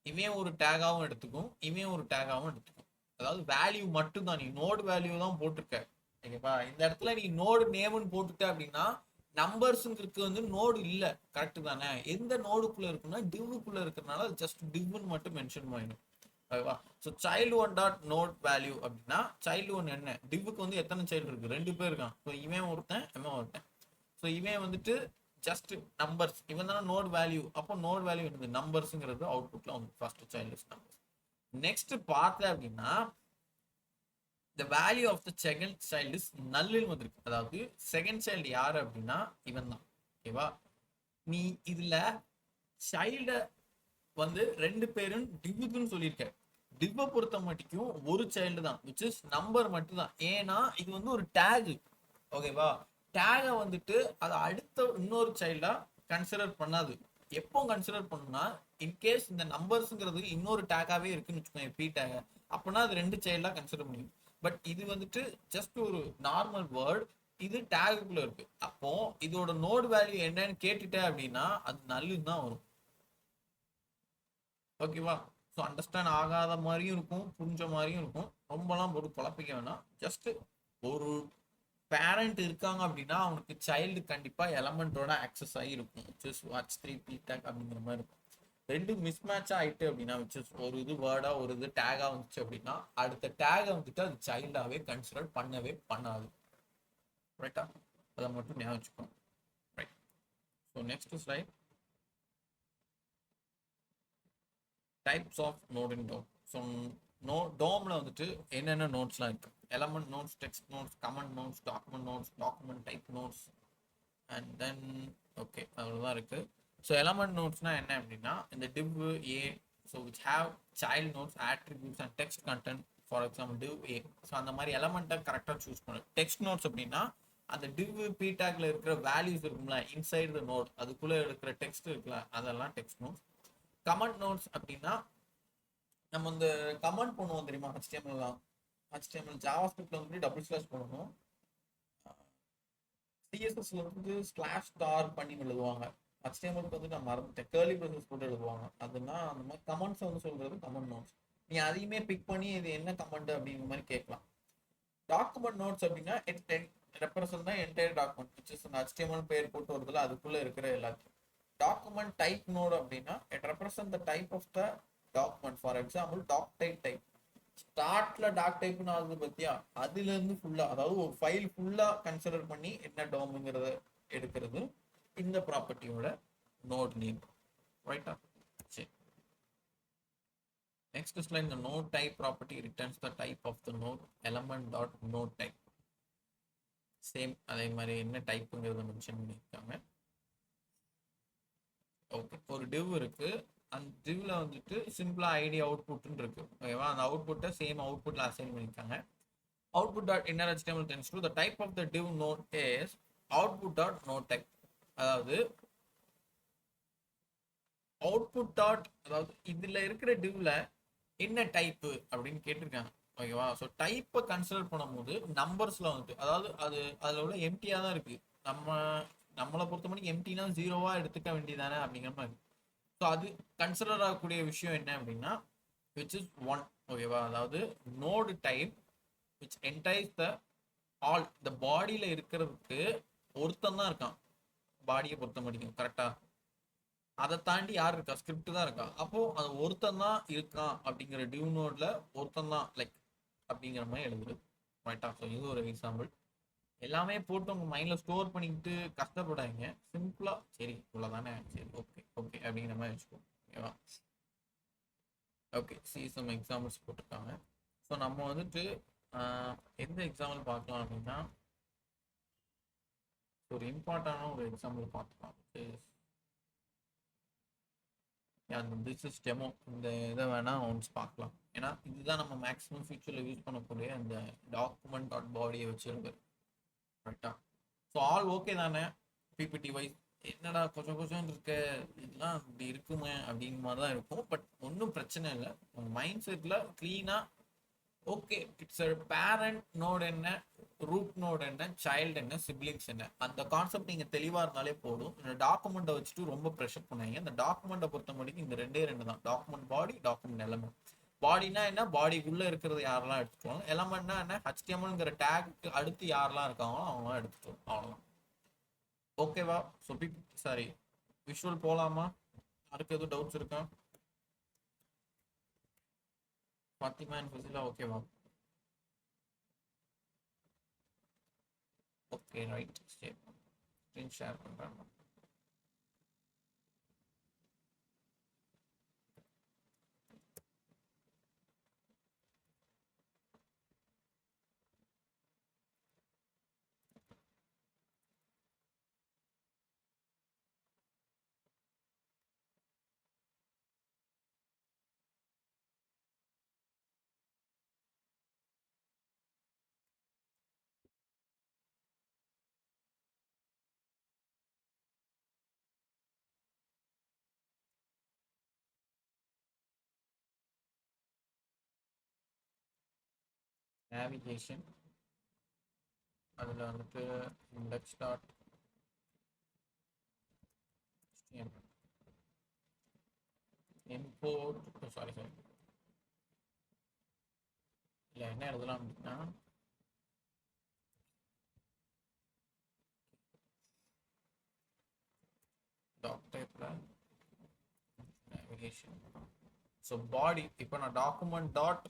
இவன் ஒரு டேகாவும் எடுத்துக்கும் இவன் ஒரு டேகாவும் எடுத்துக்கும், அதாவது வேல்யூ மட்டும் தான், நீ நோடு வேல்யூ தான் போட்டிருக்க. ஓகேப்பா, இந்த இடத்துல நீ நோடு நேம்னு போட்டுட்ட அப்படின்னா நம்பர்ஸுங்கிறது வந்து நோடு இல்ல. கரெக்ட் தானே, எந்த நோடுக்குள்ள இருக்குன்னா டிவ்வுக்குள்ள இருக்கிறதுனால ஜஸ்ட் டிவ்னு மட்டும் மென்ஷன் பண்ணிடும். ஓகேவா, so child 1 dot node value அப்படின்னா சைல்டு 1 என்ன, டிவ்வுக்கு வந்து எத்தனை சைல்டு இருக்கு, 2 பேர் இருக்கான். ஸோ இவன் ஒருத்தன் இவன் ஒருத்தன். ஸோ இவன் வந்துட்டு ஜஸ்ட் நம்பர்ஸ், இவன் தானே நோட் வேல்யூ, அப்போ நோட் வேல்யூ என்னது நம்பர்ஸுங்கிறது அவுட்புட்ல வந்து first child is numbers. Next பார்த்தேன் அப்படின்னா the value of the second child is null ன்னு வந்திருக்கு, அதாவது செகண்ட் சைல்டு யாரு அப்படின்னா இவன் தான். ஓகேவா, நீ இதுல சைல்ட வந்து 2 பேரும் டிவ்வுக்குன்னு சொல்லியிருக்க, டிவ்வை பொறுத்த மட்டும் ஒரு சைல்டு தான், which is நம்பர் மட்டும் தான். ஏன்னா இது வந்து ஒரு டேக். ஓகேவா, டேகை வந்துட்டு அதை அடுத்த இன்னொரு சைல்டா கன்சிடர் பண்ணாது. எப்போ கன்சிடர் பண்ணுனா, இன்கேஸ் இந்த நம்பர்ஸ்ங்கிறது இன்னொரு டேக்காவே இருக்குன்னு வச்சுக்கோங்க, பி டேக், அப்போனா அது ரெண்டு சைல்டா கன்சிடர் முடியும். பட் இது வந்துட்டு ஜஸ்ட் ஒரு நார்மல் வேர்ட், இது டேகுக்குள்ள இருக்கு. அப்போ இதோட நோடு வேல்யூ என்னன்னு கேட்டுட்டேன் அப்படின்னா அது நல்லுன்னு தான் வரும். ஓகேவா? ஸோ அண்டர்ஸ்டாண்ட் ஆகாத மாதிரியும் இருக்கும், புரிஞ்ச மாதிரியும் இருக்கும். ரொம்பலாம் போட்டு குழப்பிக்க வேணாம். ஜஸ்ட் ஒரு பேரண்ட் இருக்காங்க அப்படின்னா அவனுக்கு சைல்டு கண்டிப்பா எலமெண்டோட ஆக்சஸ் ஆகி இருக்கும். Just watch three P tag அப்படிங்கிற மாதிரி இருக்கும். ரெண்டு மிஸ் மேட்ச் ஆயிட்டு அப்படின்னா, ஒரு இது வேர்டா ஒரு இது டேகா வந்துச்சு அப்படின்னா அடுத்த டேகை வந்துட்டு அது சைல்டாவே கன்சிடர் பண்ணவே பண்ணாது. ரைட்டா? அதை மட்டும் ஞாபகம் வச்சுக்கோங்க. Right. So next slide, types of node in DOM. So டோம்ல வந்துட்டு என்னென்ன நோட்ஸ்லாம் இருக்கு? Element nodes, text nodes, comment nodes, document nodes, document type nodes, and then okay அவ்வளோதான் இருக்கு. ஸோ எலமெண்ட் நோட்ஸ்னா என்ன அப்படின்னா, இந்த div a, so which have child notes, attributes and text content. For example div a. So அந்த மாதிரி எலமெண்ட்டை கரெக்டாக choose பண்ணு. Text notes அப்படின்னா அந்த div p டேக்ல இருக்கிற வேல்யூஸ் இருக்கும்ல, இன்சைடு த நோட் அதுக்குள்ள இருக்கிற டெக்ஸ்ட் இருக்குல்ல, அதெல்லாம் டெக்ஸ்ட் நோட்ஸ். கமெண்ட் நோட்ஸ் அப்படின்னா நம்ம இந்த கமெண்ட் பண்ணுவோம் தெரியுமா, HTML ஜாவாஸ்கிரிப்ட்ல வந்து டபுள் ஸ்லாஷ் பண்ணணும், சிஎஸ்எஸ்ல வந்து ஸ்லாஷ் ஸ்டார் பண்ணி எழுதுவாங்க. HTML வந்து நான் மறந்துட்டேன், கேர்லி ப்ரேசஸ் போட்டு எழுதுவாங்க. அதுனா அந்த மாதிரி கமெண்ட்ஸ் வந்து சொல்றது கமெண்ட் நோட்ஸ். நீ அதையுமே பிக் பண்ணி இது என்ன கமெண்ட் அப்படிங்கிற மாதிரி கேட்கலாம். டாக்குமெண்ட் நோட்ஸ் அப்படின்னா it represent the entire document, which is அந்த HTML பேர் போட்டு வருதுல அதுக்குள்ள இருக்கிற எல்லாத்தையும். டாக்குமெண்ட் டைப் நோட் அப்படின்னா it represent the type of the document. For example doc type ஸ்டார்ட்ல டாக் டைப்னு ஆகுது பத்தியா, அதுல இருந்து ஃபுல்லா, அதாவது ஒரு ஃபைல் ஃபுல்லா கன்சிடர் பண்ணி என்ன டோம்ங்கிறத எடுக்கிறது இந்த ப்ராப்பர்ட்டியோட நோட் நேம். ரைட்டா? சரி. Next slide, the node type property returns the type of the node element dot node type. Same அதே மாதிரி என்ன டைப்புங்கிறத மென்ஷன் பண்ணியிருக்காங்க. ஓகே, ஒரு div இருக்கு, அந்த divல வந்துட்டு சிம்பிளா ஐடி அவுட்புட்னு இருக்கு. ஓகேவா? அந்த அவுட்புட்டை சேம் அவுட்புட்ல அசைன் பண்ணியிருக்காங்க. output dot inner HTML tends to the type of the div node is output dot node type. அதாவது அவுட்புட் டாட், அதாவது இதுல இருக்கிற divல என்ன டைப்பு அப்படின்னு கேட்டிருக்காங்க. ஓகேவா? ஸோ டைப்பை கன்சிடர் பண்ணும்போது நம்பர்ஸ்ல வந்துட்டு, அதாவது அது அதில் உள்ள எம்டியா தான் இருக்கு. நம்ம நம்மளை பொறுத்த மணிக்கு எம்டினா ஜீரோவா எடுத்துக்க வேண்டியதானே அப்படிங்கிற மாதிரி. ஸோ அது கன்சிடர் ஆகக்கூடிய விஷயம் என்ன அப்படின்னா விச் இஸ் ஒன். ஓகேவா? அதாவது node type which entice the all, இந்த பாடியில இருக்கிறதுக்கு ஒருத்தன் தான் இருக்கான் பாடியை பொறுத்த முடியும். கரெக்டா? அதை தாண்டி யார் இருக்கா? ஸ்கிரிப்ட் தான் இருக்கா. அப்போ அது ஒருத்தன் தான் இருக்கான் அப்படிங்கிற டிவ் நோட்ல ஒருத்தன் தான் லைக் அப்படிங்கிற மாதிரி எழுதுறது. ரைட்டா? ஸோ இது ஒரு எக்ஸாம்பிள். எல்லாமே போட்டு உங்க மைண்ட்ல ஸ்டோர் பண்ணிக்கிட்டு கஷ்டப்படாதீங்க. சிம்பிளா சரி இவ்வளவுதானே, சரி ஓகே ஓகே அப்படிங்கிற மாதிரி வச்சுக்கோ. ஓகேவா? ஓகே, சி சம் எக்ஸாம்பிள்ஸ் போட்டிருக்காங்க. ஸோ நம்ம வந்துட்டு எந்த எக்ஸாம்பிள் பார்க்கலாம் அப்படின்னா ஒரு இம்பார்ட்டண்டான ஒரு எக்ஸாம்பிள் பார்த்துக்கலாம். This is demo. இந்த இதை வேணா ஒன்ஸ் பார்க்கலாம். ஏன்னா இதுதான் நம்ம மேக்ஸிமம் ஃபியூச்சர்ல யூஸ் பண்ணக்கூடிய அந்த டாக்குமெண்ட் டாட் பாடியை வச்சிருக்கு. கரெக்டா? ஸோ ஆல் ஓகே தானே? பிபிடி வைஸ் என்னடா கொஞ்சம் கொஞ்சம் இருக்க, இதெல்லாம் இப்படி இருக்குமே அப்படிங்கிற மாதிரி தான் இருக்கும். பட் ஒன்றும் பிரச்சனை இல்லை. உங்கள் மைண்ட் செட்டில் க்ளீனாக ஓகே இட்ஸ் பேரண்ட் நோட் என்ன, ரூட் நோட் என்ன, சைல்டு என்ன, சிப்ளிங்ஸ் என்ன, அந்த கான்செப்ட் நீங்க தெளிவா இருந்தாலே போதும். இந்த டாக்குமெண்ட்டை வச்சுட்டு ரொம்ப ப்ரெஷர் பண்ணாங்க. இந்த டாக்குமெண்ட்டை பொறுத்த முடியும் இந்த ரெண்டே ரெண்டு தான், டாக்குமெண்ட் பாடி, டாக்குமெண்ட் எலமெண்ட். பாடினா என்ன, பாடிக்குள்ள இருக்கிறது யாரெல்லாம் எடுத்துக்கோங்க. எலமெண்ட்னா என்ன, HTMLங்கிற டேக்கு அடுத்து யாரெல்லாம் இருக்காங்களோ அவங்களாம் எடுத்துக்கோங்க. அவ்வளோதான். ஓகேவா? ஸோ சாரி, விஷுவல் போலாமா? அதுக்கு எதுவும் டவுட்ஸ் இருக்கா? ஃபாத்திமா அண்ட் ஃபசிலா ஓகேவா? ஓகே ரைட், சரி ஸ்க்ரீன் ஷேர் பண்ணுறேன். நேவிகேஷன், அதில் வந்துட்டு இண்டெக்ஸ் டாட் இம்போர்ட், சாரி இல்லை என்ன எழுதலாம் அப்படின்னா டாக்டர் நேவிகேஷன். ஸோ பாடி, இப்போ நான் டாக்குமெண்ட் டாட்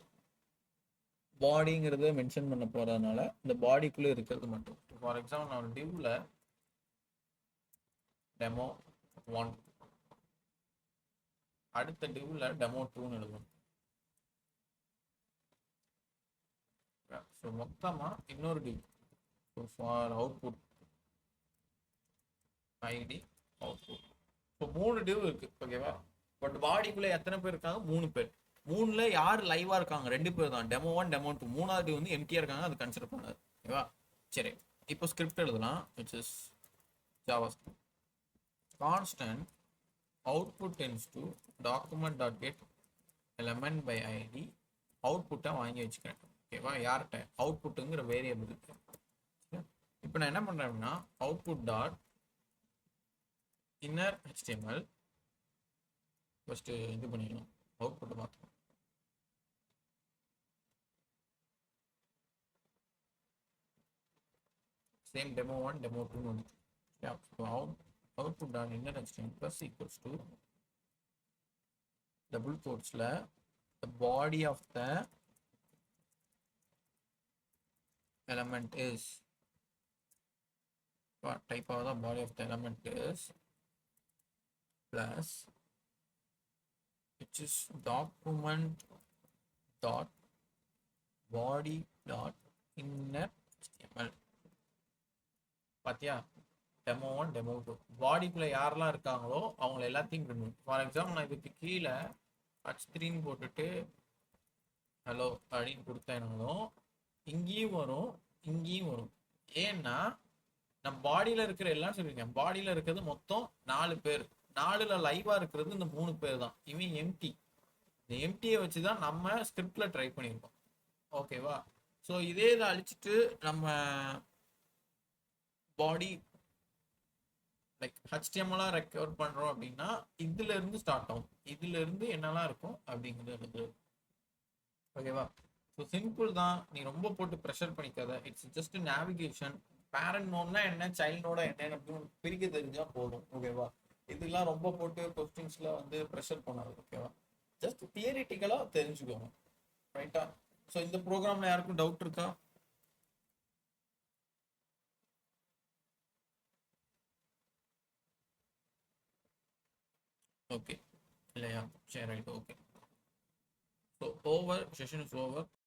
பாடிங்கிறத மென்ஷன் பண்ண போகிறதுனால இந்த பாடிக்குள்ளே இருக்கிறது மட்டும். ஃபார் எக்ஸாம்பிள் நான் டிவ்வில் டெமோ 1, அடுத்த டிவ்வில் டெமோ 2ன்னு எழுதணும். ஸோ மொத்தமாக இன்னொரு div for output ID output. So 3 div இருக்குது, ஓகேவா? பட் பாடிக்குள்ளே எத்தனை பேர் இருக்காங்க? 3 பேர். 3ல் யார் லைவாக இருக்காங்க? 2 பேர் தான், டெமோ 1 டெமோ 2. 3வது வந்து எம்டியாக இருக்காங்க, அது கன்சிடர் பண்ணாது, ஓகேவா? சரி, இப்போ ஸ்கிரிப்ட் எழுதலாம், which is JavaScript. Constant output tends to document dot get element by ID. அவுட்புட்டை வாங்கி வச்சுக்கிறேன், ஓகேவா? யார்கிட்ட? அவுட்புட்டுங்கிற வேரியபிள் இருக்கு. இப்போ நான் என்ன பண்ணுறேன் அப்படின்னா output dot inner HTML first இது பண்ணிடணும், அவுட்புட்டை பார்த்துக்கணும். சேம் டெமோ 1 டெமோ 2 வந்துச்சு. Output dot inner HTML plus equals to double கோட்ஸில் the body of the element is, what type of the body of the element is, plus which is document dot body dot inner HTML. பாத்தியா? Demo 1 demo 2 பாடிக்குள்ள யாரெல்லாம் இருக்காங்களோ அவங்க எல்லாத்தையும் பண்ணணும். For example நான் இதுக்கு கீழே H3ன்னு போட்டுட்டு ஹலோ அப்படின்னு கொடுத்தேனாலும் இங்கேயும் வரும் இங்கேயும் வரும். ஏன்னா நம்ம பாடியில் இருக்கிற எல்லாம் சொல்லியிருக்கேன், பாடியில் இருக்கிறது மொத்தம் 4 பேர், 4ல் லைவாக இருக்கிறது இந்த 3 பேர் தான். இவன் எம்டி, இந்த எம்டியை வச்சு தான் நம்ம ஸ்கிரிப்டில் ட்ரை பண்ணியிருக்கோம், ஓகேவா? ஸோ இதே இதை அழிச்சிட்டு நம்ம பாடி லைக் HTML-ஆக ரெக்கவர் பண்ணுறோம் அப்படின்னா இதுல இருந்து ஸ்டார்ட் ஆகும், இதுல இருந்து என்னெல்லாம் இருக்கும் அப்படிங்கிறது, ஓகேவா? ஸோ சிம்பிள் தான், நீ ரொம்ப போட்டு ப்ரெஷர் பண்ணிக்காத. It's just navigation. பேரண்ட் நோட்னா என்ன, சைல்ட் நோட என்ன அப்படின்னு பிரிக்க தெரிஞ்சா போதும், ஓகேவா? இதெல்லாம் ரொம்ப போட்டு கொஸ்டின்ஸ்ல வந்து ப்ரெஷர் பண்ணாது, ஓகேவா? ஜஸ்ட் தியரிட்டிக்கலா தெரிஞ்சுக்கோங்க, ரைட்டா? ஸோ இந்த ப்ரோக்ராம்ல யாருக்கும் டவுட் இருக்கா? ஓகே இல்லையா? சரி, right, okay. So over, session is over.